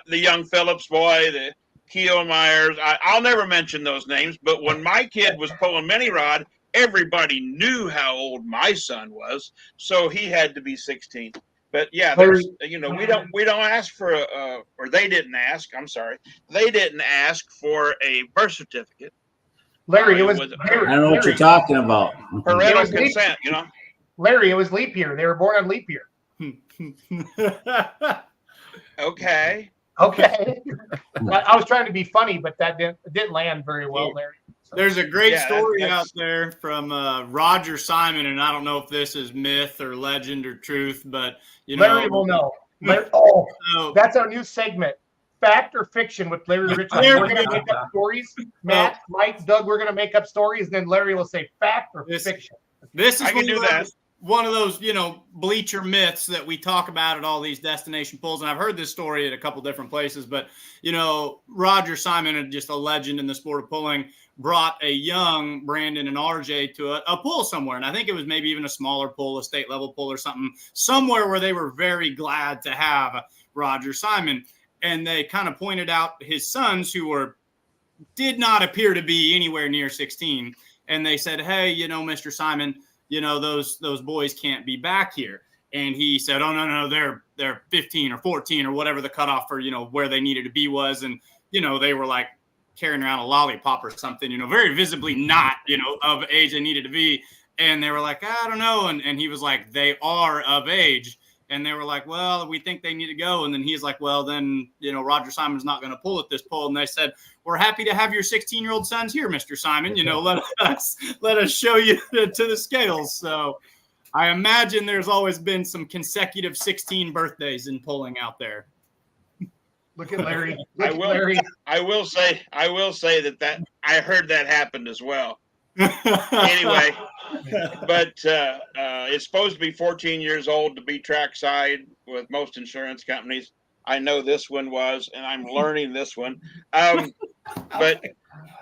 young Phillips boy, the Keo Myers. I'll never mention those names. But when my kid was pulling mini rod, everybody knew how old my son was, so he had to be 16. But yeah, there's we don't ask for or they didn't ask. I'm sorry, they didn't ask for a birth certificate. Larry, I don't know what you're talking about. Parental consent, Larry, it was leap year. They were born on leap year. Okay. I was trying to be funny, but that didn't land very well, Larry. There's a great story out there from Roger Simon, and I don't know if this is myth or legend or truth, but Larry will know. That's our new segment, fact or fiction with Larry Richmond. We're going to make up stories. Matt, Mike, Doug, we're going to make up stories, and then Larry will say fact or fiction. This is one of those, bleacher myths that we talk about at all these destination pulls. And I've heard this story at a couple different places, but, Roger Simon, just a legend in the sport of pulling, brought a young Brandon and RJ to a pull somewhere. And I think it was maybe even a smaller pull, a state level pull or something, somewhere where they were very glad to have Roger Simon. And they kind of pointed out his sons who did not appear to be anywhere near 16. And they said, hey, Mr. Simon, those boys can't be back here. And he said, oh, no, they're 15 or 14 or whatever the cutoff for, where they needed to be was. And, they were like carrying around a lollipop or something, very visibly not, of age they needed to be. And they were like, I don't know. And he was like, they are of age. And they were like, well, we think they need to go. And then he's like, well, then, Roger Simon's not going to pull at this pull. And they said, we're happy to have your 16-year-old sons here, Mr. Simon. Let us show you to the scales. So I imagine there's always been some consecutive 16 birthdays in pulling out there. Look at Larry. I will say that I heard that happened as well. Anyway, but it's supposed to be 14 years old to be trackside with most insurance companies. I know this one was, and I'm learning this one. But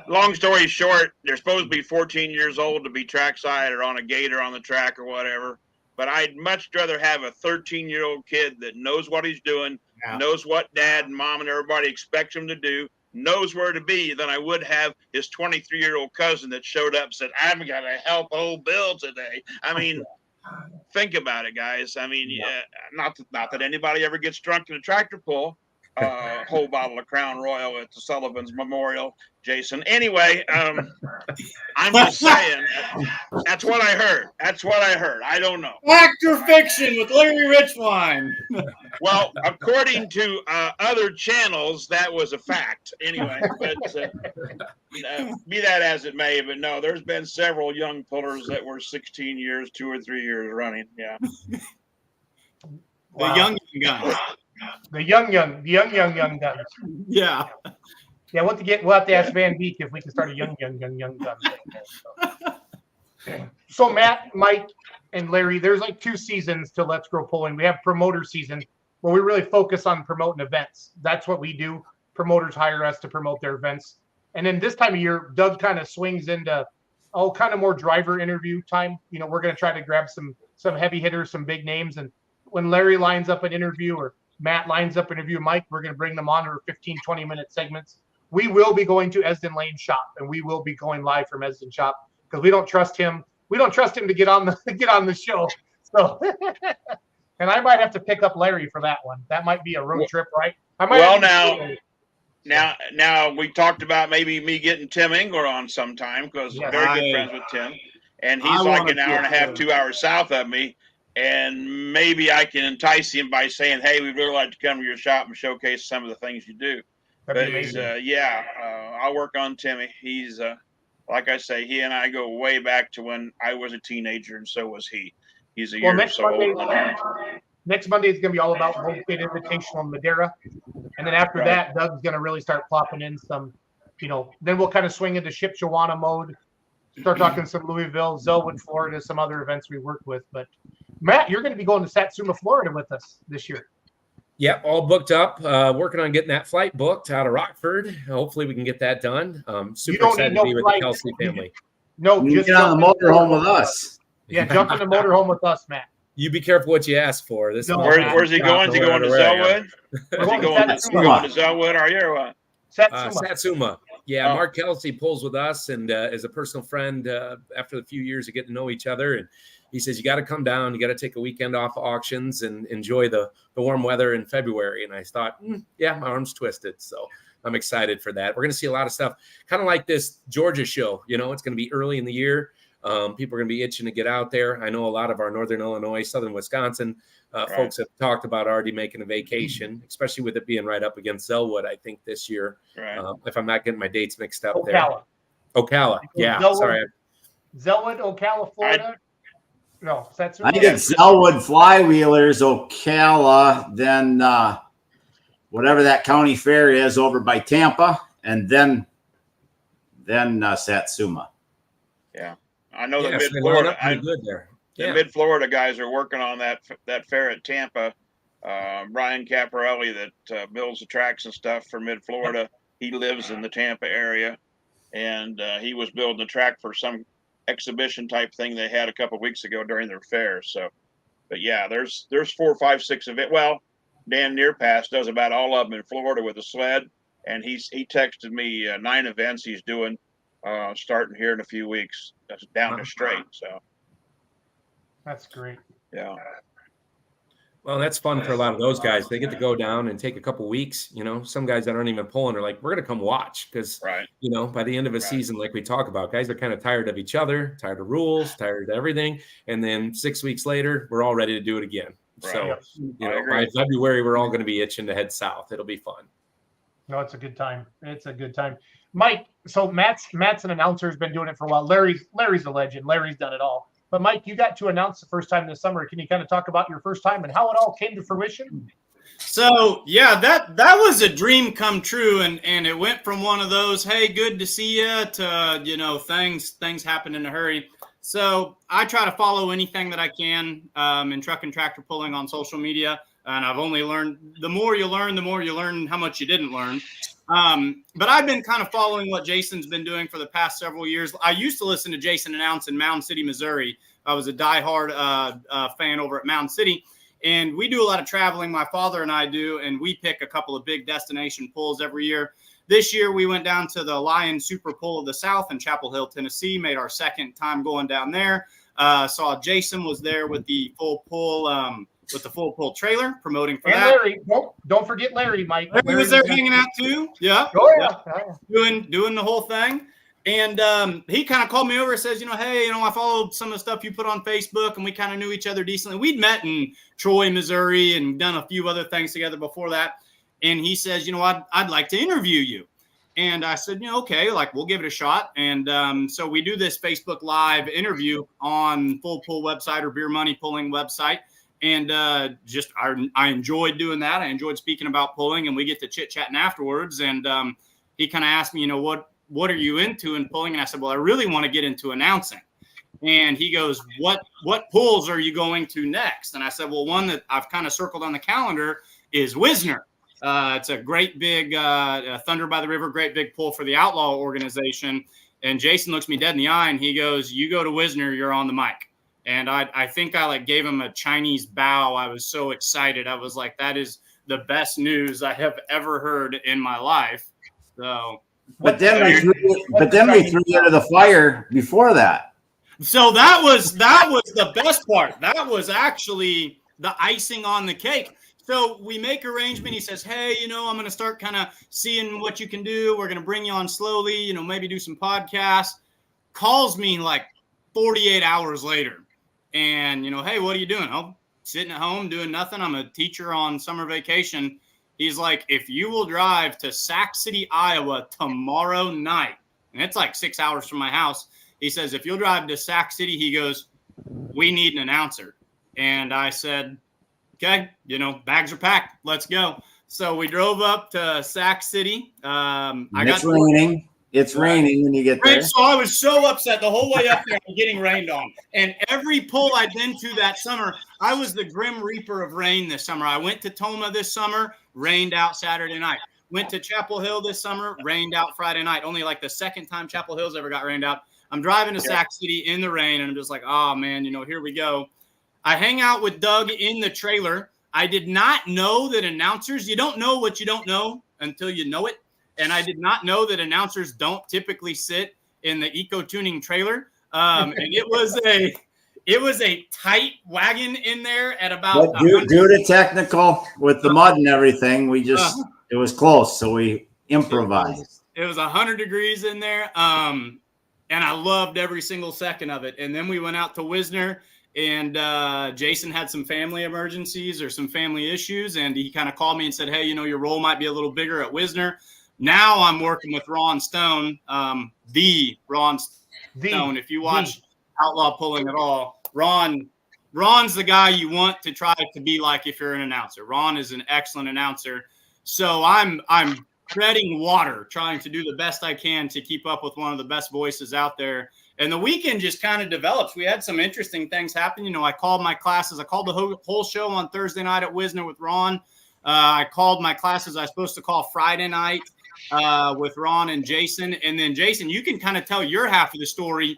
long story short, they're supposed to be 14 years old to be trackside or on a gate or on the track or whatever. But I'd much rather have a 13-year-old kid that knows what he's doing, knows what dad and mom and everybody expects him to do, knows where to be, than I would have his 23-year-old cousin that showed up and said, I've got to help old Bill today. I mean, think about it, guys. I mean, not that anybody ever gets drunk in a tractor pull. Whole bottle of Crown Royal at the Sullivan's Memorial, Jason. Anyway, I'm just saying, that's what I heard. I don't know. Fact or fiction with Larry Richwine. Well, according to other channels, that was a fact. Anyway, but be that as it may, but no, there's been several young pullers that were 16 years, 2 or 3 years running. Yeah. The young guns. The young guns. Yeah. Yeah, we'll have to ask Van Beek if we can start a young gun. So Matt, Mike, and Larry, there's like 2 seasons to Let's Grow Pulling. We have promoter season where we really focus on promoting events. That's what we do. Promoters hire us to promote their events. And then this time of year, Doug kind of swings into kind of more driver interview time. You know, we're going to try to grab some heavy hitters, some big names. And when Larry lines up an interview or Matt lines up an interview, Mike, we're going to bring them on for 15, 20-minute segments. We will be going to Esden Lane shop, and we will be going live from Esden shop because we don't trust him. We don't trust him to get on the show. So, and I might have to pick up Larry for that one. That might be a road trip, right? Now we talked about maybe me getting Tim Engler on sometime because I'm very good friends with Tim, and he's like an hour and a half, 2 hours south of me, and maybe I can entice him by saying, "Hey, we'd really like to come to your shop and showcase some of the things you do." That'd be amazing. I'll work on Timmy. He's like I say, he and I go way back to when I was a teenager, and so was he. He's a year or so older than I am. Next Monday is going to be all about Gold State Invitational in Madeira. And then after that, Doug's going to really start plopping in some, then we'll kind of swing into Shipshewana mode, start talking some Louisville, Zellwood, Florida, some other events we work with. But Matt, you're going to be going to Satsuma, Florida with us this year. Yep, all booked up. Working on getting that flight booked out of Rockford. Hopefully we can get that done. Super excited to be with the Kelsey family. Just get on the motorhome with us. Yeah, jump in the motorhome with us, Matt. You be careful what you ask for. Where's he going? Is he going to Zellwood? Is he going to Zellwood? Are you or what? Satsuma. Yeah, Mark Kelsey pulls with us and is a personal friend after a few years of getting to know each other. And he says, you got to come down. You got to take a weekend off auctions and enjoy the warm weather in February. And I thought, yeah, my arm's twisted. So I'm excited for that. We're going to see a lot of stuff, kind of like this Georgia show. It's going to be early in the year. People are going to be itching to get out there. I know a lot of our Northern Illinois, Southern Wisconsin folks have talked about already making a vacation, especially with it being right up against Zellwood, I think, this year. Right. If I'm not getting my dates mixed up Ocala. Yeah. Zellwood, Sorry. Zellwood, Ocala, Florida. No, that's I think it's Zellwood, Flywheelers, Ocala, then whatever that county fair is over by Tampa, and then Satsuma. Yeah. I know the Mid-Florida. The Mid-Florida guys are working on that fair at Tampa. Brian Caparelli that builds the tracks and stuff for Mid-Florida. He lives in the Tampa area, and he was building the track for some exhibition type thing they had a couple of weeks ago during their fair. So, but yeah, there's 4, 5, 6 events. Well, Dan Nearpass does about all of them in Florida with a sled, and he texted me 9 events he's doing. Starting here in a few weeks, that's down the straight. So that's great. Yeah. Well, that's fun for a lot of those guys. They get to go down and take a couple weeks. Some guys that aren't even pulling are like, we're going to come watch because, by the end of a season, like we talk about, guys are kind of tired of each other, tired of rules, tired of everything. And then 6 weeks later, we're all ready to do it again. Right. So, by February, we're all going to be itching to head south. It'll be fun. No, it's a good time. It's a good time. Mike, so Matt's an announcer, has been doing it for a while. Larry's a legend. Larry's done it all. But Mike, you got to announce the first time this summer. Can you kind of talk about your first time and how it all came to fruition? So yeah, that was a dream come true, and it went from one of those, hey, good to see you, to things happen in a hurry. So I try to follow anything that I can in truck and tractor pulling on social media, and I've only learned the more you learn how much you didn't learn. But I've been kind of following what Jason's been doing for the past several years. I used to listen to Jason announce in Mound City, Missouri. I was a diehard fan over at Mound City, and we do a lot of traveling. My father and I do, and we pick a couple of big destination pulls every year. This year, we went down to the Lion Super Pull of the South in Chapel Hill, Tennessee, made our second time going down there. Saw Jason was there with the full pull trailer promoting for that. Larry, don't forget Larry, Mike. Larry was there hanging out too. Yeah. Oh yeah. Doing the whole thing. And he kind of called me over and says, hey, I followed some of the stuff you put on Facebook, and we kind of knew each other decently. We'd met in Troy, Missouri, and done a few other things together before that. And he says, I'd like to interview you. And I said, okay, we'll give it a shot. And so we do this Facebook Live interview on Full Pull website or Beer Money Pulling website. And I enjoyed doing that. I enjoyed speaking about pulling, and we get to chit-chatting afterwards. And he kind of asked me, what are you into in pulling? And I said, well, I really want to get into announcing. And he goes, what pulls are you going to next? And I said, well, one that I've kind of circled on the calendar is Wisner. It's a great big Thunder by the River, great big pull for the Outlaw organization. And Jason looks me dead in the eye and he goes, you go to Wisner, you're on the mic. And I think I gave him a Chinese bow. I was so excited. I was like, that is the best news I have ever heard in my life. So, but then we threw you into the fire before that. So that was the best part. That was actually the icing on the cake. So we make arrangement. He says, hey, I'm going to start kind of seeing what you can do. We're going to bring you on slowly, maybe do some podcasts. Calls me 48 hours later. And, hey, what are you doing? I'm sitting at home doing nothing. I'm a teacher on summer vacation. He's like, if you will drive to Sac City, Iowa tomorrow night, and it's 6 hours from my house. He says, if you'll drive to Sac City, he goes, we need an announcer. And I said, okay, bags are packed. Let's go. So we drove up to Sac City. It's raining when you get there. So I was so upset the whole way up there and getting rained on. And every pull I'd been to that summer, I was the grim reaper of rain this summer. I went to Toma this summer, rained out Saturday night. Went to Chapel Hill this summer, rained out Friday night. Only the second time Chapel Hill's ever got rained out. I'm driving to Sac City in the rain, and I'm just like, oh, man, here we go. I hang out with Doug in the trailer. I did not know that announcers, you don't know what you don't know until you know it. And I did not know that announcers don't typically sit in the eco-tuning trailer. And it was a tight wagon in there at about due to technical with the mud and everything, it was close, so we improvised. It was 100 degrees in there. And I loved every single second of it. And then we went out to Wisner, and Jason had some family emergencies or some family issues. And he kind of called me and said, hey, your role might be a little bigger at Wisner. Now I'm working with Ron Stone, the Ron Stone. If you watch Outlaw Pulling at all, Ron's the guy you want to try to be like if you're an announcer. Ron is an excellent announcer. So I'm treading water, trying to do the best I can to keep up with one of the best voices out there. And the weekend just kind of develops. We had some interesting things happen. I called my classes. I called the whole show on Thursday night at Wisner with Ron. I called my classes I was supposed to call Friday night with Ron and Jason. And then, Jason, you can kind of tell your half of the story,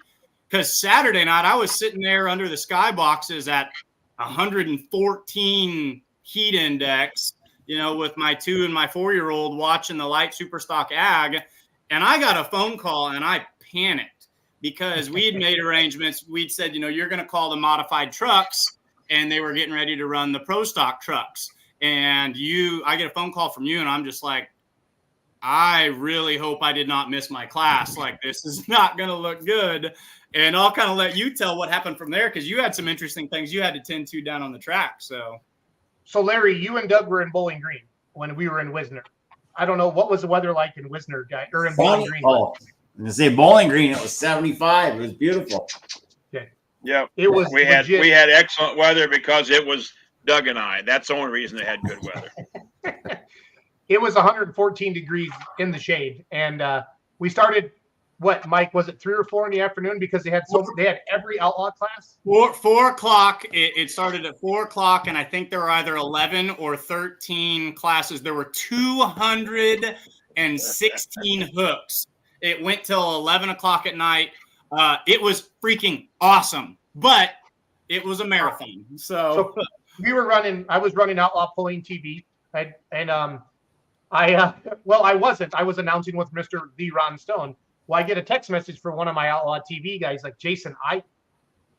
because Saturday night I was sitting there under the skyboxes at 114 heat index, with my 2 and my 4-year-old watching the Light Superstock Ag. And I got a phone call and I panicked because we had made arrangements. We'd said, you're going to call the modified trucks, and they were getting ready to run the Pro Stock trucks. And I get a phone call from you, and I'm just like, I really hope I did not miss my class. This is not going to look good. And I'll kind of let you tell what happened from there, because you had some interesting things you had to tend to down on the track. So Larry, you and Doug were in Bowling Green when we were in Wisner. I don't know, what was the weather like in Wisner, or in Bowling Green? Oh, I'm gonna say Bowling Green. It was 75. It was beautiful. Okay. Yeah, it was. We had excellent weather because it was Doug and I. That's the only reason they had good weather. It was 114 degrees in the shade, and we started. What, Mike? Was it 3 or 4 in the afternoon? Because they had every outlaw class. 4 o'clock. It started at 4 o'clock, and I think there were either 11 or 13 classes. There were 216 hooks. It went till 11 o'clock at night. It was freaking awesome, but it was a marathon. So we were running. I was running Outlaw Pulling TV, I wasn't. I was announcing with Mr. The Ron Stone. Well, I get a text message from one of my Outlaw TV guys, like, Jason, I'm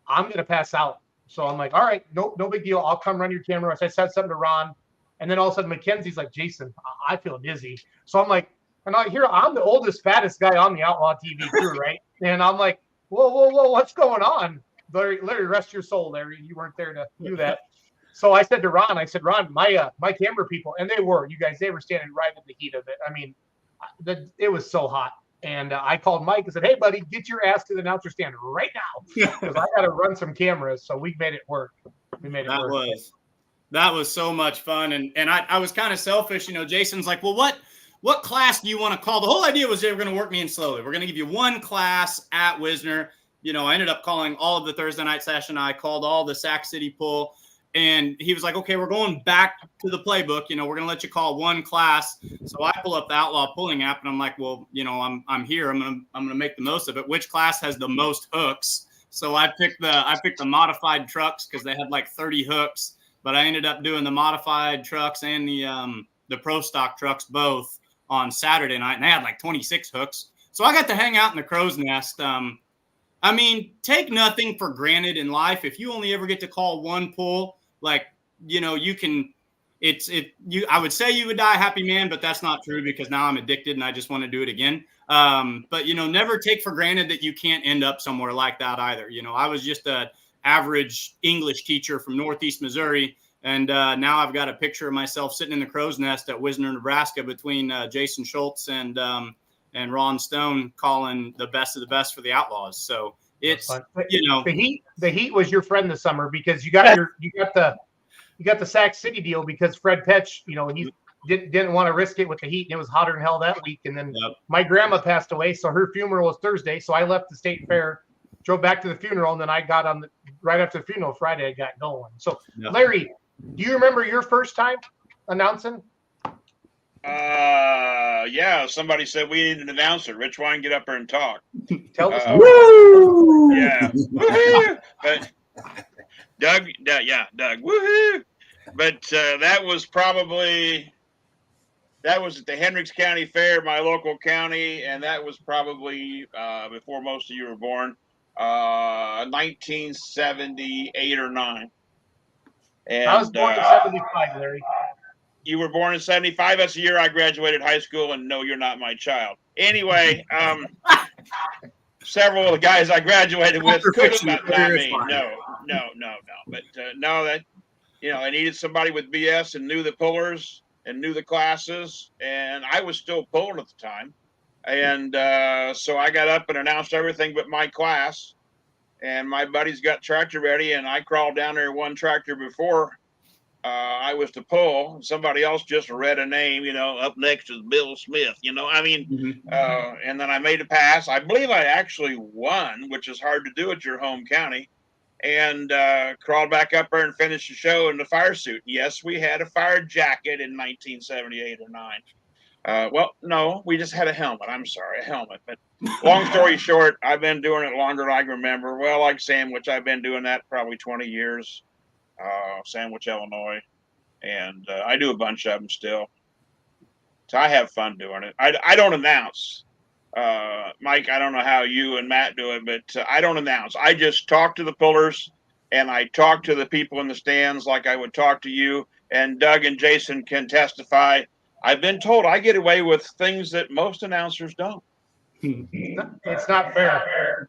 gonna pass out. So I'm like, all right, no big deal. I'll come run your camera. So I said something to Ron, and then all of a sudden Mackenzie's like, Jason, I feel dizzy. So I'm like, and I'm the oldest, fattest guy on the Outlaw TV crew, right? And I'm like, whoa, what's going on? Larry, rest your soul, Larry. You weren't there to do that. So I said to Ron, my camera people, and they were standing right in the heat of it. I mean, it was so hot. And I called Mike and said, hey, buddy, get your ass to the announcer stand right now, because I got to run some cameras. So we made it work. That was so much fun. And I was kind of selfish. Jason's like, well, what class do you want to call? The whole idea was they were going to work me in slowly. We're going to give you one class at Wisner. You know, I ended up calling all of the Thursday night session. I called all the Sac City pull. And he was like, okay, we're going back to the playbook. You know, we're going to let you call one class. So I pull up the Outlaw Pulling app, and I'm like, well, you know, I'm here. I'm going to make the most of it. Which class has the most hooks? So I picked the modified trucks because they had like 30 hooks. But I ended up doing the modified trucks and the pro stock trucks both on Saturday night, and they had like 26 hooks. So I got to hang out in the crow's nest. I mean, take nothing for granted in life. If you only ever get to call one pull, like, you know, you can, I would say you would die a happy man, but that's not true because now I'm addicted and I just want to do it again. But, you know, never take for granted that you can't end up somewhere like that either. You know, I was just an average English teacher from Northeast Missouri. And now I've got a picture of myself sitting in the crow's nest at Wisner, Nebraska between Jason Schultz and Ron Stone calling the best of the best for the Outlaws. So it's, you know, the heat was your friend this summer because you got the Sac City deal because Fred Petch, you know, he didn't want to risk it with the heat, and it was hotter than hell that week. And then my grandma passed away, so her funeral was Thursday. So I left the state fair, drove back to the funeral, and then I got on right after the funeral Friday. I got going. So Larry, do you remember your first time announcing? Yeah, somebody said we need an announcer. Rich Wine, get up there and talk. Tell us. Yeah. Woo-hoo! But Doug, woohoo! But that was at the Hendricks County Fair, my local county, and that was probably before most of you were born, 1978 or 9. And I was born in 75, Larry. You were born in 75. That's the year I graduated high school, and no, you're not my child. Anyway, several of the guys I graduated with could have not me. No. But no, that, you know, I needed somebody with BS and knew the pullers and knew the classes, and I was still pulling at the time. And so I got up and announced everything but my class, and my buddies got tractor ready, and I crawled down there one tractor before I was to pull. Somebody else just read a name, you know, up next is Bill Smith, you know, I mean, and then I made a pass. I believe I actually won, which is hard to do at your home county, and crawled back up there and finished the show in the fire suit. Yes, we had a fire jacket in 1978 or 9. Well, no, we just had a helmet. I'm sorry, a helmet. But long story short, I've been doing it longer than I can remember. Well, like Sandwich, I've been doing that probably 20 years. Sandwich, Illinois, and I do a bunch of them still. So I have fun doing it. I don't announce. Mike, I don't know how you and Matt do it, but I don't announce. I just talk to the pullers, and I talk to the people in the stands like I would talk to you. And Doug and Jason can testify. I've been told I get away with things that most announcers don't. It's not fair.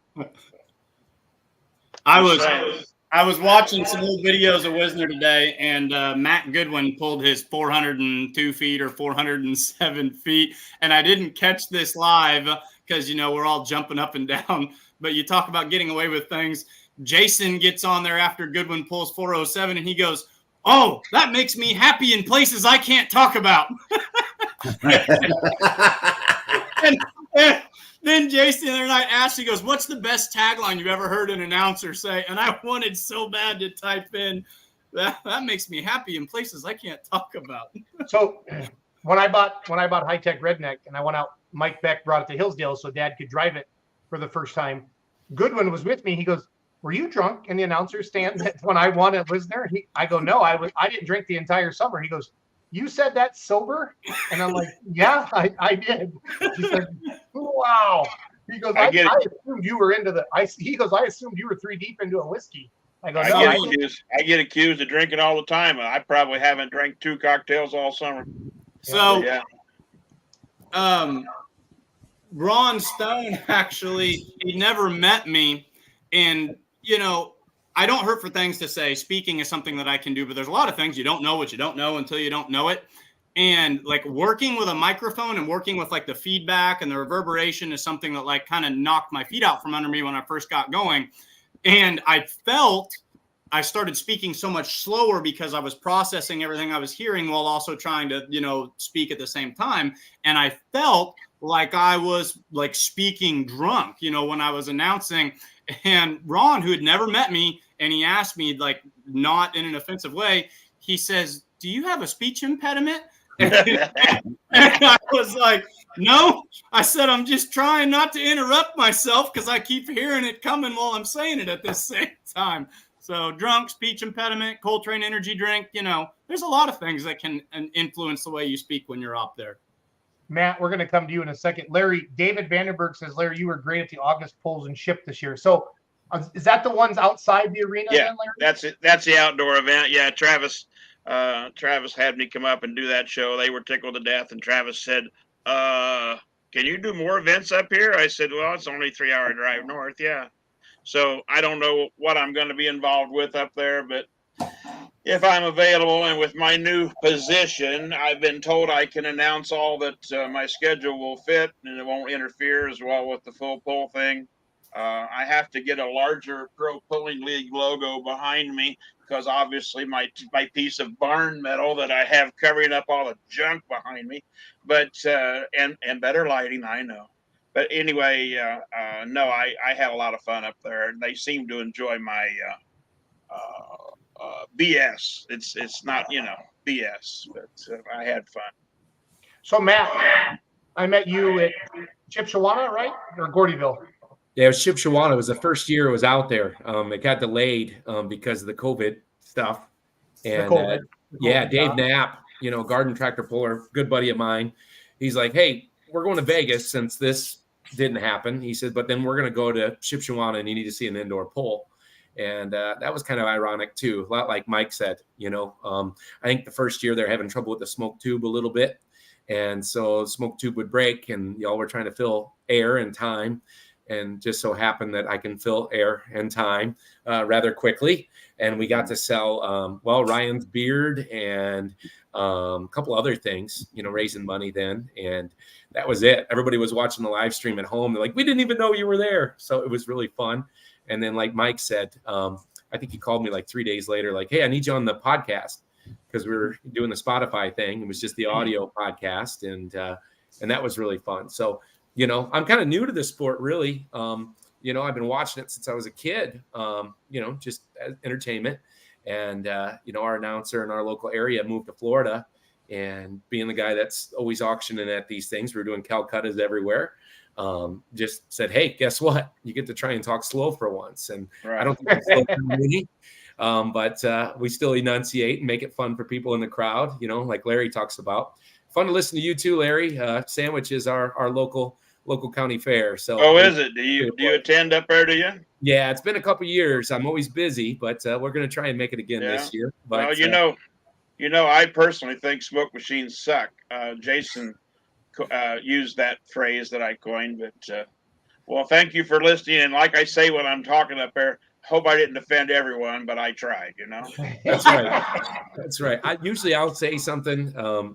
I was watching some old videos of Wisner today, and Matt Goodwin pulled his 402 feet or 407 feet, and I didn't catch this live because, you know, we're all jumping up and down, but you talk about getting away with things. Jason gets on there after Goodwin pulls 407, and he goes, "Oh, that makes me happy in places I can't talk about." and then Jason the other night asked, he goes, "What's the best tagline you've ever heard an announcer say?" And I wanted so bad to type in, that makes me happy in places I can't talk about. So when I bought High Tech Redneck and I went out, Mike Beck brought it to Hillsdale so Dad could drive it for the first time. Goodwin was with me. He goes, "Were you drunk in the announcer stand when I won at Wisner?" I go, "No, I didn't drink the entire summer." He goes, "You said that sober?" And I'm like, "Yeah, I did." He said, "Wow." He goes, I assumed you were into he goes, "I assumed you were 3 deep into a whiskey." I go, "No." I get accused of drinking all the time. I probably haven't drank 2 cocktails all summer. So, yeah. Ron Stone, actually, he never met me. And, you know, I don't hurt for things to say. Speaking is something that I can do, but there's a lot of things you don't know what you don't know until you don't know it. And like working with a microphone and working with like the feedback and the reverberation is something that like kind of knocked my feet out from under me when I first got going. And I felt I started speaking so much slower because I was processing everything I was hearing while also trying to, speak at the same time. And I felt like I was like speaking drunk, when I was announcing. And Ron, who had never met me, and he asked me, like, not in an offensive way, he says, "Do you have a speech impediment?" And I was like, "No." I said, "I'm just trying not to interrupt myself because I keep hearing it coming while I'm saying it at the same time." So drunk, speech impediment, Coltrane energy drink, there's a lot of things that can influence the way you speak when you're up there. Matt, we're going to come to you in a second. Larry, David Vandenberg says, Larry, you were great at the August polls and ship this year. So is that the ones outside the arena? Yeah, then, Larry? that's it. That's the outdoor event. Yeah, Travis had me come up and do that show. They were tickled to death. And Travis said, can you do more events up here? I said, well, it's only a 3-hour drive north. Yeah. So I don't know what I'm going to be involved with up there, but if I'm available and with my new position, I've been told I can announce all that my schedule will fit and it won't interfere as well with the full pull thing. I have to get a larger Pro Pulling League logo behind me because obviously my piece of barn metal that I have covering up all the junk behind me, but and better lighting, I know. But anyway, no, I have a lot of fun up there, and they seem to enjoy my BS. It's not BS, but I had fun. So Matt, I met you at Chippewa, right, or Gordyville? Yeah, it was Chippewa. It was the first year it was out there. It got delayed because of the COVID stuff. And Dave Knapp, garden tractor puller, good buddy of mine. He's like, hey, we're going to Vegas since this didn't happen. He said, but then we're going to go to Chippewa and you need to see an indoor pull. And that was kind of ironic too. A lot like Mike said, I think the first year they're having trouble with the smoke tube a little bit. And so the smoke tube would break and y'all were trying to fill air and time. And just so happened that I can fill air and time rather quickly. And we got to sell, Ryan's beard and a couple other things, raising money then. And that was it. Everybody was watching the live stream at home. They're like, we didn't even know you were there. So it was really fun. And then like Mike said, I think he called me like 3 days later, like, hey, I need you on the podcast because we were doing the Spotify thing. It was just the audio podcast. And that was really fun. So, I'm kind of new to this sport, really. I've been watching it since I was a kid, just as entertainment. And, our announcer in our local area moved to Florida, and being the guy that's always auctioning at these things, we're doing Calcuttas everywhere. Just said, hey, guess what? You get to try and talk slow for once. And right. I don't think it's slow for me. But we still enunciate and make it fun for people in the crowd, like Larry talks about. Fun to listen to you too, Larry. Sandwich is our local county fair. So, is it? Do you attend up there? Do you? Yeah, it's been a couple years. I'm always busy, but we're going to try and make it again this year. But, well, I personally think smoke machines suck. Jason used that phrase that I coined, but well, thank you for listening. And like I say when I'm talking up there, hope I didn't offend everyone, but I tried. That's right. That's right. I'll say something.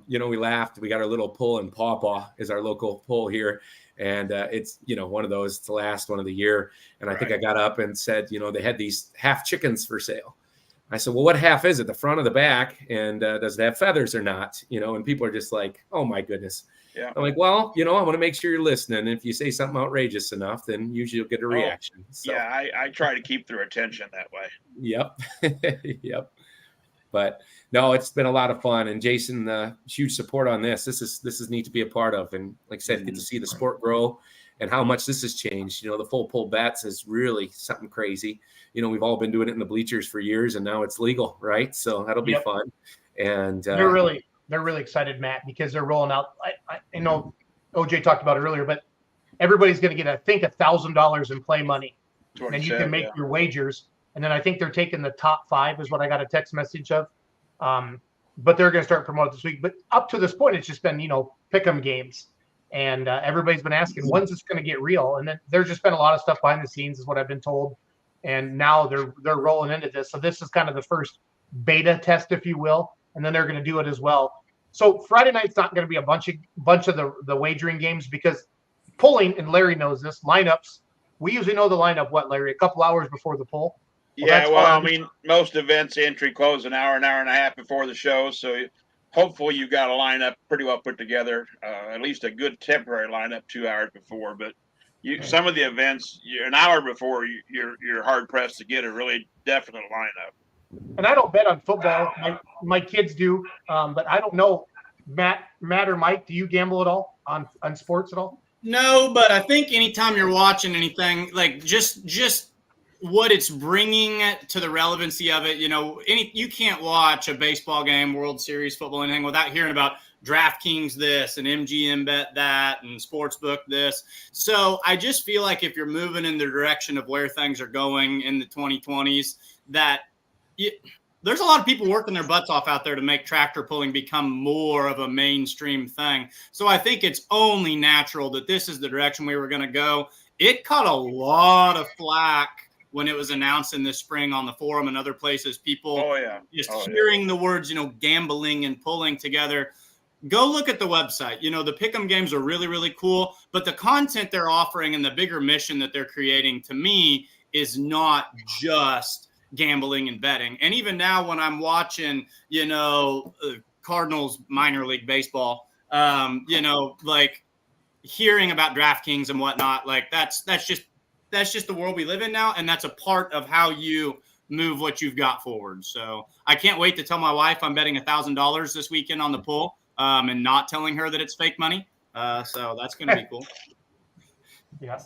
We laughed. We got our little pull in Pawpaw is our local pull here. And it's, one of those, it's the last one of the year. And I think I got up and said, they had these half chickens for sale. I said, well, what half is it? The front or the back? And does it have feathers or not? And people are just like, oh my goodness. Yeah. I'm like, well, I want to make sure you're listening. And if you say something outrageous enough, then usually you'll get a reaction. So. Yeah, I try to keep their attention that way. Yep. Yep. But no, it's been a lot of fun, and Jason, huge support on this. This is neat to be a part of, and like I said, get to see the sport grow and how much this has changed. The full pull bets is really something crazy. We've all been doing it in the bleachers for years, and now it's legal, right? So that'll be fun. And they're really excited, Matt, because they're rolling out. I know OJ talked about it earlier, but everybody's going to get, I think, $1,000 in play money, and you can make your wagers. And then I think they're taking the top 5 is what I got a text message of. But they're going to start promoting this week. But up to this point, it's just been, pick 'em games. And everybody's been asking, when's this going to get real? And then there's just been a lot of stuff behind the scenes is what I've been told. And now they're rolling into this. So this is kind of the first beta test, if you will. And then they're going to do it as well. So Friday night's not going to be a bunch of the wagering games because pulling, and Larry knows this, lineups, we usually know the lineup, what, Larry, a couple hours before the pull? Yeah, well, I mean, most events entry close an hour and a half before the show, so hopefully you got a lineup pretty well put together, at least a good temporary lineup 2 hours before. But some of the events, an hour before, you're hard pressed to get a really definite lineup. And I don't bet on football. My kids do, but I don't know. Matt or Mike, do you gamble at all on sports at all? No, but I think anytime you're watching anything, like just what it's bringing to the relevancy of it, you can't watch a baseball game, World Series, football, anything without hearing about DraftKings this and MGM bet that and Sportsbook this. So I just feel like if you're moving in the direction of where things are going in the 2020s, that there's a lot of people working their butts off out there to make tractor pulling become more of a mainstream thing. So I think it's only natural that this is the direction we were going to go. It caught a lot of flack when it was announced in the spring on the forum and other places. People hearing the words, gambling and pulling together. Go look at the website. The pick'em games are really, really cool, but the content they're offering and the bigger mission that they're creating to me is not just gambling and betting. And even now when I'm watching, Cardinals minor league baseball, like hearing about DraftKings and whatnot, like that's just the world we live in now. And that's a part of how you move what you've got forward. So I can't wait to tell my wife I'm betting $1,000 this weekend on the pull, and not telling her that it's fake money. So that's going to be cool. Yeah.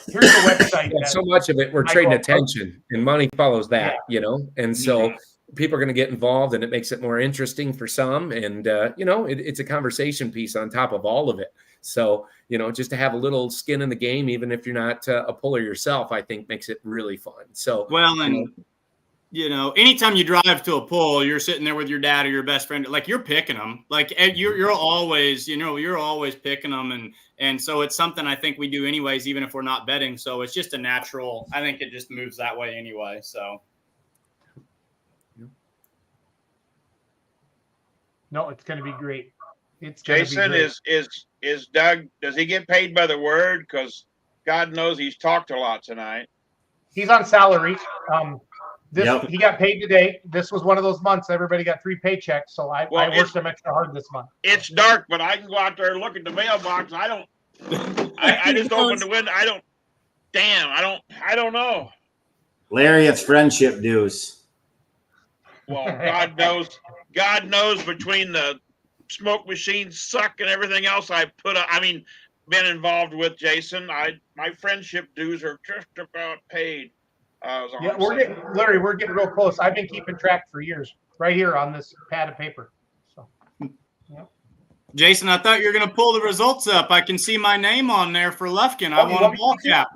Here's the website. So much of it, we're trading attention, and money follows that, and so people are going to get involved, and it makes it more interesting for some. And, it's a conversation piece on top of all of it. So, just to have a little skin in the game, even if you're not a puller yourself, I think makes it really fun. So, anytime you drive to a pull, you're sitting there with your dad or your best friend, like you're picking them, like you're always, you're always picking them. And so it's something I think we do anyways, even if we're not betting. So it's just a natural, I think it just moves that way anyway. So. No, it's going to be great. Jason, is Doug, does he get paid by the word? Because God knows he's talked a lot tonight. He's on salary. He got paid today. This was one of those months everybody got 3 paychecks, so I worked them extra hard this month. It's dark, but I can go out there and look at the mailbox. I just opened the window. I don't know. Larry, it's friendship dues. Well, God knows between the smoke machine suck and everything else been involved with, Jason. My friendship dues are just about paid. We're getting real close. I've been keeping track for years, right here on this pad of paper. So, Jason, I thought you were going to pull the results up. I can see my name on there for Lufkin. I want a ball cap.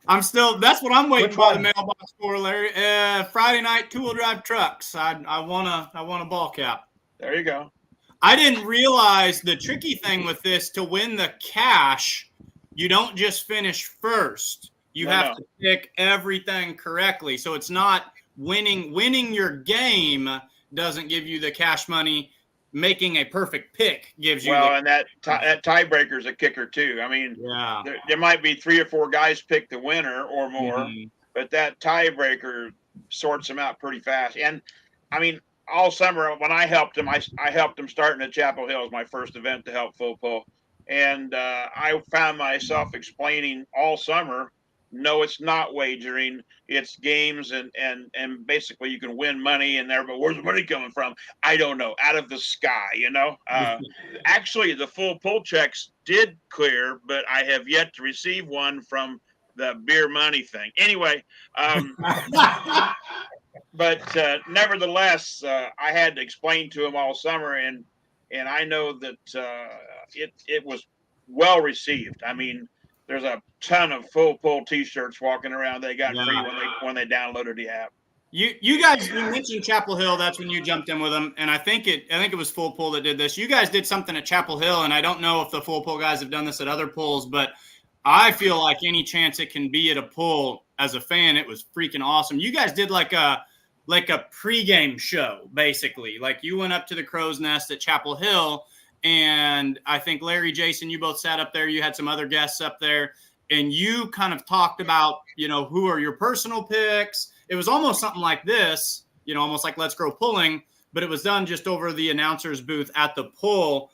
That's what I'm waiting for the mailbox for, Larry. Friday night 2-wheel drive trucks. I want a ball cap. There you go. I didn't realize the tricky thing with this, to win the cash, you don't just finish first. You have to pick everything correctly. So it's not winning your game doesn't give you the cash money. Making a perfect pick gives you. And that tiebreaker is a kicker too. I mean, there might be 3 or 4 guys pick the winner or more, but that tiebreaker sorts them out pretty fast. And I mean, all summer when I helped him, I helped him starting at Chapel Hill as my first event to help full pull. And I found myself explaining all summer, no, it's not wagering. It's games, and basically you can win money in there, but where's the money coming from? I don't know. Out of the sky, Actually, the full pull checks did clear, but I have yet to receive one from the beer money thing. Anyway, but nevertheless, I had to explain to him all summer, and I know that it was well received. I mean, there's a ton of full pull T-shirts walking around. They got free when they downloaded the app. You guys, you mentioned Chapel Hill. That's when you jumped in with them, and I think it was Full Pull that did this. You guys did something at Chapel Hill, and I don't know if the Full Pull guys have done this at other pulls, but I feel like any chance it can be at a pull, as a fan, it was freaking awesome. You guys did like a pregame show, basically. Like you went up to the Crow's Nest at Chapel Hill, and I think Larry, Jason, you both sat up there. You had some other guests up there, and you kind of talked about, who are your personal picks. It was almost something like this, almost like Let's Grow Pulling, but it was done just over the announcer's booth at the pull.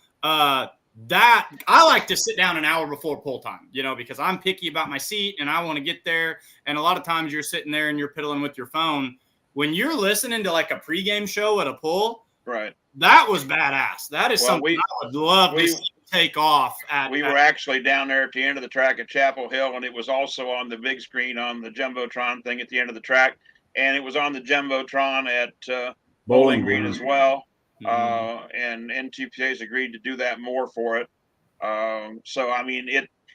That I like to sit down an hour before pull time, because I'm picky about my seat and I want to get there. And a lot of times you're sitting there and you're piddling with your phone. When you're listening to like a pregame show at a pull, right? That was badass. That is something I would love to take off. We were actually down there at the end of the track at Chapel Hill, and it was also on the big screen on the Jumbotron thing at the end of the track, and it was on the Jumbotron at Bowling Green as well. And NTPA's agreed to do that more for it. So I mean,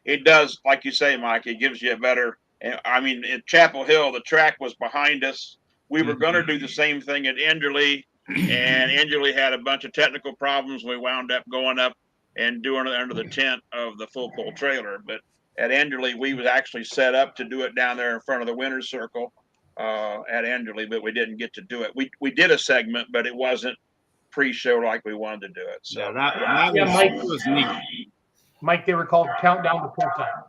it does, like you say, Mike. It gives you a better. I mean, at Chapel Hill, the track was behind us. We were going to do the same thing at Enderley. And Enderley had a bunch of technical problems. We wound up going up and doing it under the tent of the full pull trailer. But at Enderley, we was actually set up to do it down there in front of the winner's circle at Enderley, but we didn't get to do it. We did a segment, but it wasn't pre-show like we wanted to do it. So Mike was neat. Mike, they were called Countdown to Pull Time.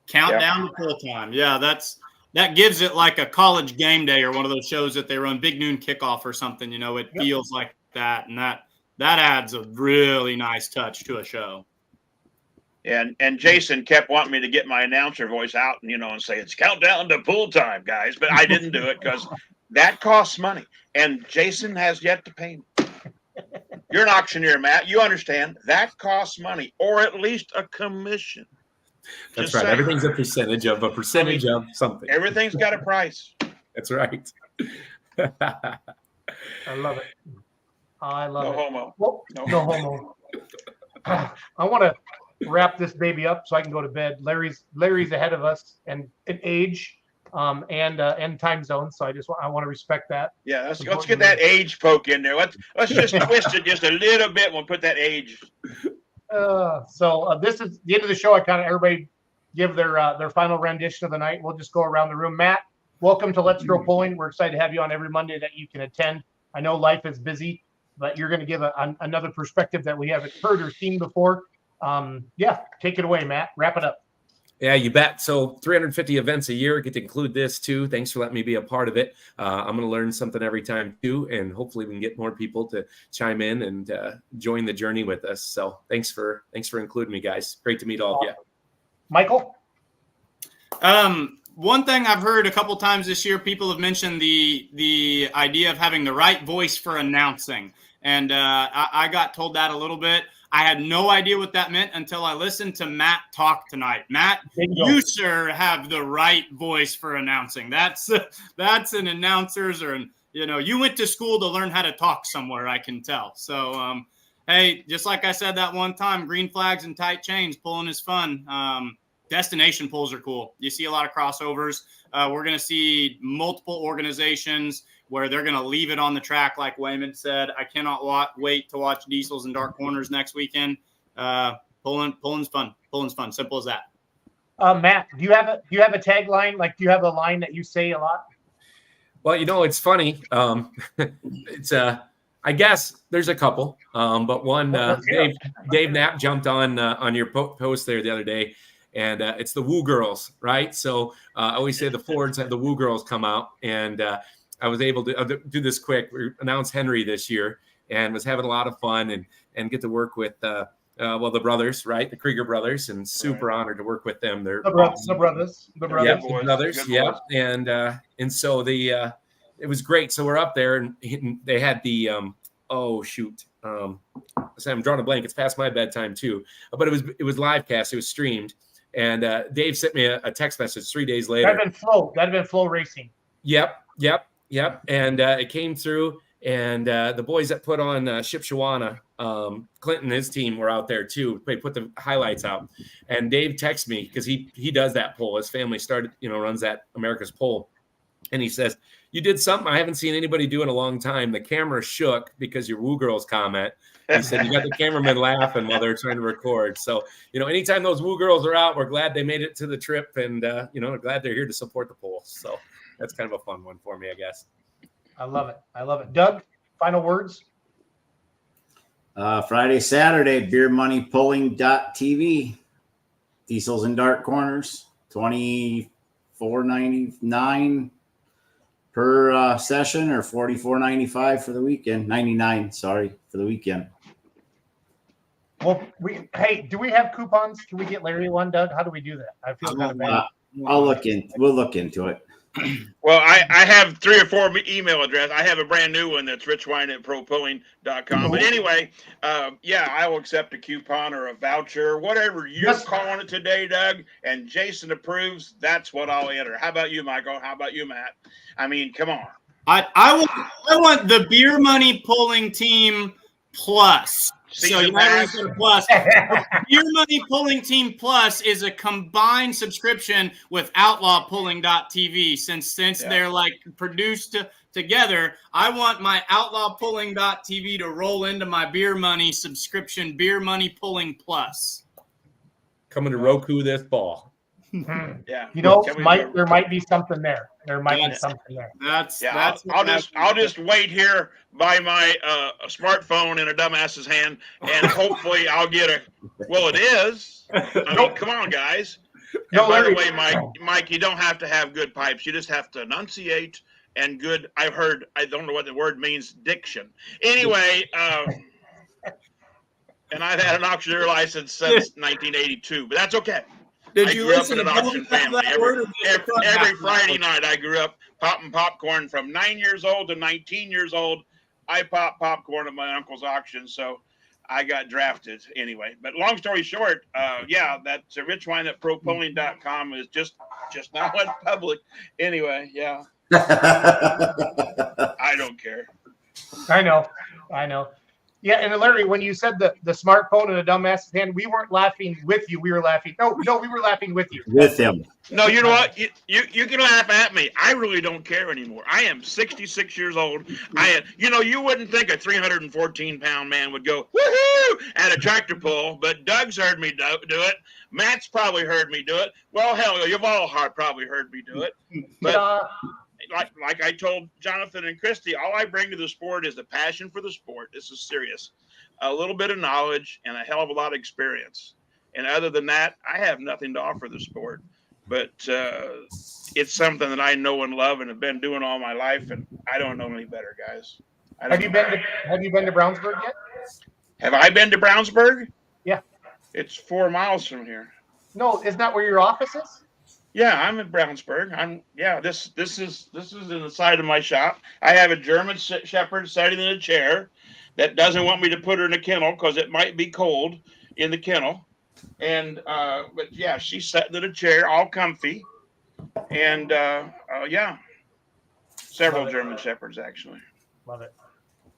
Countdown to Pull Time. Yeah, that gives it like a college game day or one of those shows that they run big noon kickoff or something. It feels like that, and that adds a really nice touch to a show. And Jason kept wanting me to get my announcer voice out and say it's countdown to pull time, guys, but I didn't do it because that costs money, and Jason has yet to pay me. You're an auctioneer, Matt. You understand that costs money, or at least a commission. That's right. Everything's a percentage of something. Everything's got a price. That's right. I love it. I love no it. Homo. Well, no homo. I want to wrap this baby up so I can go to bed. Larry's ahead of us and in age and time zone, so I want to respect that. Yeah, let's get that age poke in there. Let's just twist it just a little bit. We'll put that age. So this is the end of the show. Everybody give their final rendition of the night. We'll just go around the room. Matt, welcome to Let's Grow Pulling. We're excited to have you on every Monday that you can attend. I know life is busy, but you're going to give another perspective that we haven't heard or seen before. Take it away, Matt. Wrap it up. Yeah, you bet. So 350 events a year, get to include this too. Thanks for letting me be a part of it. I'm going to learn something every time too, and hopefully we can get more people to chime in and join the journey with us. So thanks for including me, guys. Great to meet all of you. Michael? One thing I've heard a couple times this year, people have mentioned the idea of having the right voice for announcing. And I got told that a little bit. I had no idea what that meant until I listened to Matt talk tonight. Matt, you sir have the right voice for announcing. That's an announcer's, or you went to school to learn how to talk somewhere, I can tell. So hey, just like I said that one time, green flags and tight chains, pulling is fun. Destination pulls are cool. You see a lot of crossovers. We're going to see multiple organizations where they're going to leave it on the track, like Wayman said. I cannot wait to watch Diesels and Dark Corners next weekend. Pulling's fun. Pulling's fun. Simple as that. Matt, do you have a tagline? Like, do you have a line that you say a lot? Well, it's funny. It's I guess there's a couple, but one Dave Knapp jumped on your post there the other day. And it's the Woo Girls, right? So I always say the Fords have the Woo Girls come out. And I was able to do this quick. We announced Henry this year and was having a lot of fun and get to work with, the brothers, right? The Krieger brothers, and super honored to work with them. They're the brothers. Yep, the brothers. Yeah. And so it was great. So we're up there and they had the, so I'm drawing a blank. It's past my bedtime too, but it was live cast. It was streamed. And Dave sent me a text message 3 days later. That'd have been Flow Racing. Yep. And it came through, and the boys that put on Shipshawana, Clinton and his team were out there too. They put the highlights out. And Dave texted me because he does that poll. His family runs that America's Poll. And he says, "You did something I haven't seen anybody do in a long time. The camera shook because your Woo Girls comment." He said, "You got the cameraman laughing while they're trying to record." So, anytime those Woo Girls are out, we're glad they made it to the trip, and glad they're here to support the poll. So that's kind of a fun one for me, I guess. I love it. Doug, final words? Friday, Saturday, beermoneypulling.tv. diesels and dark corners, $24.99 per session, or $44.95 for the weekend. 99, sorry, for the weekend. Well, do we have coupons? Can we get Larry one, Doug? How do we do that? I feel kind of bad. We'll look into it. Well, I have 3 or 4 email addresses. I have a brand new one that's richwine@propylene.com. But anyway, yeah, I will accept a coupon or a voucher, whatever you're calling it today, Doug, and Jason approves. That's what I'll enter. How about you, Michael? How about you, Matt? I mean, come on. I want the beer money pulling team plus. So you might want to plus. Beer Money Pulling Team Plus is a combined subscription with outlawpulling.tv. Since they're like produced together, I want my outlawpulling.tv to roll into my Beer Money subscription, Beer Money Pulling Plus. Coming to Roku this fall. Yeah, you know, there might be something there. There might be something there. I'll just wait here by my smartphone in a dumbass's hand, and hopefully I'll get a. Well, it is. I mean, come on, guys. And by the way, Mike, you don't have to have good pipes. You just have to enunciate and good. I don't know what the word means. Diction. Anyway. And I've had an auctioneer license since 1982, but that's okay. Did you listen to an auction family? Every Friday night, I grew up popping popcorn from 9 years old to 19 years old. I popped popcorn at my uncle's auction, so I got drafted anyway. But long story short, yeah, that's richwine@propylene.com is just now went public. Anyway, yeah. I don't care. I know. Yeah, and Larry, when you said the smartphone in a dumbass's hand, we weren't laughing with you. We were laughing. No, we were laughing with you. With him. No, you know what? You can laugh at me. I really don't care anymore. I am 66 years old. You wouldn't think a 314-pound man would go woohoo at a tractor pull, but Doug's heard me do it. Matt's probably heard me do it. Well, hell, you've all probably heard me do it. But like I told Jonathan and Christy, all I bring to the sport is the passion for the sport. This is serious. A little bit of knowledge and a hell of a lot of experience. And other than that, I have nothing to offer the sport. But it's something that I know and love and have been doing all my life, and I don't know any better, guys. Have you been to Brownsburg yet? Have I been to Brownsburg? Yeah. It's 4 miles from here. No, isn't that where your office is? Yeah, I'm in Brownsburg. This is in the side of my shop. I have a German Shepherd sitting in a chair that doesn't want me to put her in a kennel because it might be cold in the kennel. And but yeah, she's sitting in a chair, all comfy. And yeah, several German Shepherds actually. Love it.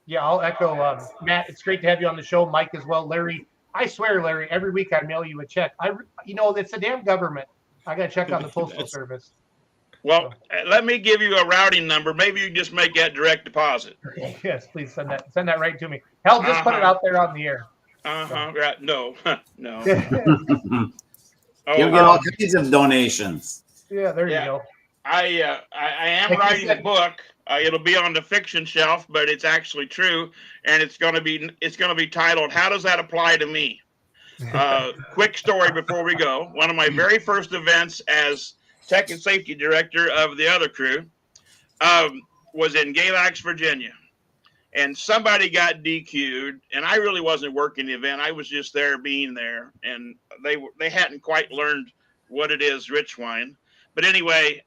Yeah, I'll echo Matt. It's great to have you on the show, Mike as well. Larry, I swear, Larry, every week I mail you a check. It's the damn government. I got to check on the postal service. Well, let me give you a routing number. Maybe you can just make that direct deposit. Yes, please send that right to me. Hell, just put it out there on the air. Right. No. No. You'll get all kinds of donations. Yeah, there you go. I am writing a book. It'll be on the fiction shelf, but it's actually true, and it's going to be titled "How Does That Apply to Me?" Quick story before we go. One of my very first events as tech and safety director of the other crew was in Galax, Virginia. And somebody got DQ'd, and I really wasn't working the event. I was just there being there, and they hadn't quite learned what it is, rich wine. But anyway,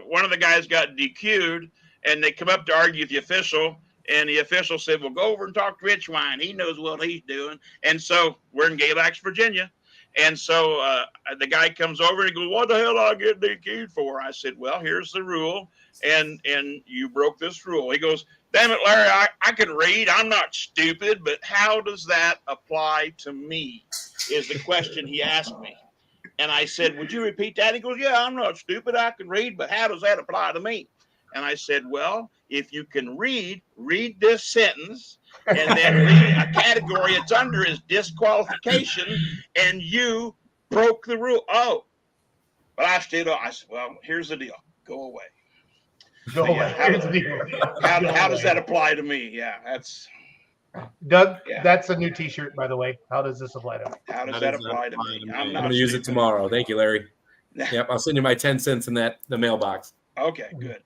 one of the guys got DQ'd, and they come up to argue with the official. And the official said, well, go over and talk to Rich Wine. He knows what he's doing. And so we're in Galax, Virginia. And so the guy comes over and he goes, what the hell did I get DQ'd for? I said, well, here's the rule. And you broke this rule. He goes, damn it, Larry, I can read. I'm not stupid. But how does that apply to me is the question he asked me. And I said, would you repeat that? He goes, yeah, I'm not stupid. I can read. But how does that apply to me? And I said, well, if you can read this sentence and then read a category it's under is disqualification, and you broke the rule. Oh, but I said, well, here's the deal. Go away. Go away. How does that apply to me? Yeah, that's. Doug, Yeah. that's a new T-shirt, by the way. How does this apply to me? How does that apply to me? I'm going to use it tomorrow. Thank you, Larry. Yep, I'll send you my 10 cents in the mailbox. Okay, good.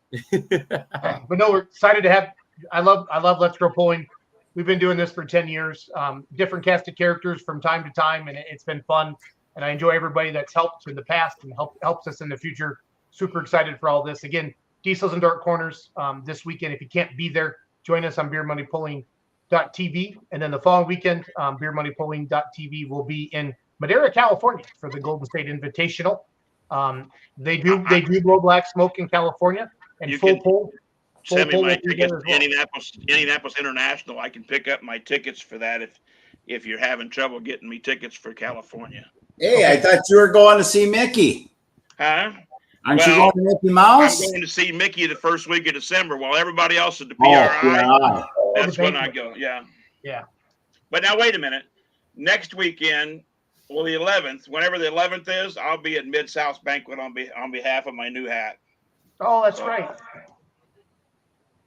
But no, we're excited to have. I love Let's Grow Pulling. We've been doing this for 10 years. Different cast of characters from time to time, and it's been fun. And I enjoy everybody that's helped in the past and helps us in the future. Super excited for all this. Again, Diesels and Dark Corners this weekend. If you can't be there, join us on beermoneypulling.tv. And then the following weekend, beermoneypulling.tv will be in Madera, California for the Golden State Invitational. They do blow black smoke in California, and You full can pull. Send me my will be tickets there to as well. Indianapolis International. I can pick up my tickets for that if you're having trouble getting me tickets for California. Hey, I thought you were going to see Mickey. Huh? Aren't you going to Mickey Mouse? I'm going to see Mickey the first week of December while everybody else at the PRI. Yeah. That's when I go. Yeah. Yeah. But now wait a minute. Next weekend, well, the 11th, whenever the 11th is, I'll be at Mid-South Banquet on behalf of my new hat. Oh, that's right.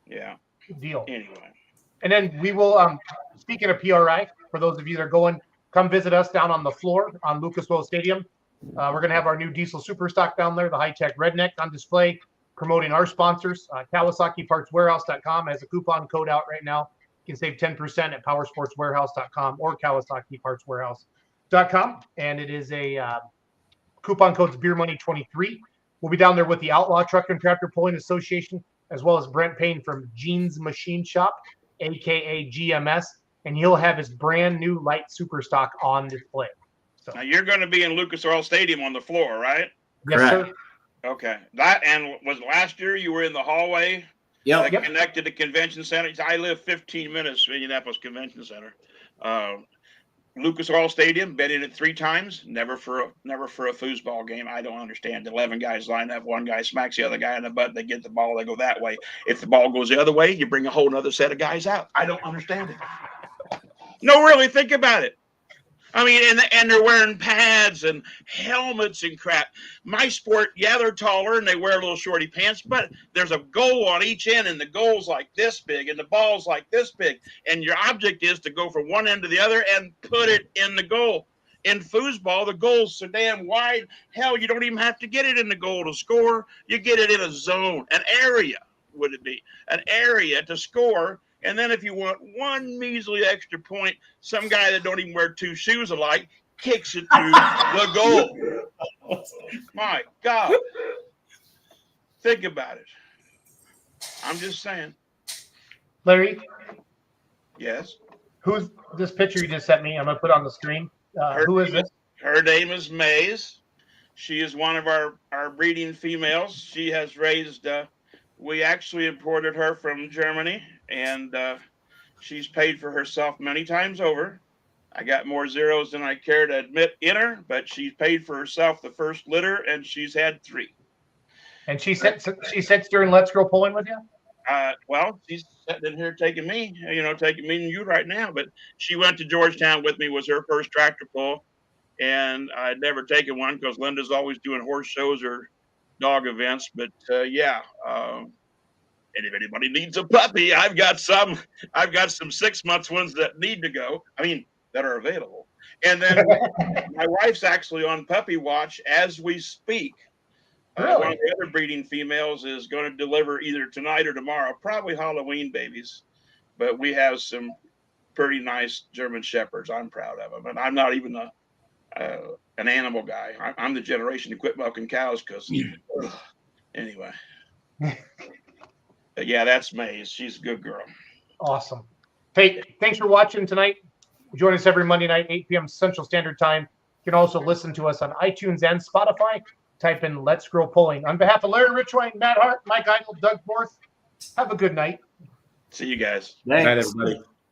Yeah. Good deal. Anyway. And then we will, speaking of PRI, for those of you that are going, come visit us down on the floor on Lucas Oil Stadium. We're going to have our new diesel super stock down there, the high-tech redneck on display, promoting our sponsors. KawasakiPartsWarehouse.com has a coupon code out right now. You can save 10% at PowersportsWarehouse.com or KawasakiPartsWarehouse.com. And it is a coupon code's BeerMoney23. We'll be down there with the Outlaw Truck and Tractor Pulling Association, as well as Brent Payne from Gene's Machine Shop, aka GMS, and he'll have his brand new light super stock on display. So Now you're going to be in Lucas Oil Stadium on the floor, right? Yes, sir. Okay. And was last year you were in the hallway that connected to Convention Center? I live 15 minutes from Indianapolis Convention Center. Lucas Oil Stadium, been in it 3 times, never for a foosball game. I don't understand. 11 guys line up, one guy smacks the other guy in the butt, they get the ball, they go that way. If the ball goes the other way, you bring a whole other set of guys out. I don't understand it. No, really, think about it. I mean, and they're wearing pads and helmets and crap. My sport, yeah, they're taller and they wear little shorty pants, but there's a goal on each end, and the goal's like this big, and the ball's like this big, and your object is to go from one end to the other and put it in the goal. In foosball, the goal's so damn wide, hell, you don't even have to get it in the goal to score. You get it in a zone, an area, would it be? An area to score. And then if you want one measly extra point, some guy that don't even wear 2 shoes alike kicks it to the goal. My God. Think about it. I'm just saying. Larry? Yes? Who's this picture you just sent me? I'm going to put on the screen. Who is this? Her name is Maze. She is one of our breeding females. She has raised, we actually imported her from Germany, and she's paid for herself many times over. I got more zeros than I care to admit in her, but she's paid for herself the first litter, and she's had 3. And she sits during Let's Grow Pulling with you? Well, she's sitting in here taking me and you right now, but she went to Georgetown with me, was her first tractor pull, and I'd never taken one because Linda's always doing horse shows or dog events. But and if anybody needs a puppy, I've got some 6 months ones that need to go. I mean, that are available. And then my wife's actually on puppy watch as we speak. Really? One of the other breeding females is going to deliver either tonight or tomorrow, probably Halloween babies. But we have some pretty nice German Shepherds. I'm proud of them. And I'm not even an animal guy. I'm the generation to quit milking cows because anyway. But yeah, that's Maze. She's a good girl. Awesome. Hey, thanks for watching tonight. Join us every Monday night, 8 p.m. Central Standard Time. You can also listen to us on iTunes and Spotify. Type in Let's Grow Pulling. On behalf of Larry Richwine, Matt Hart, Mike Idle, Doug Forth, have a good night. See you guys. Thanks. Good night, everybody.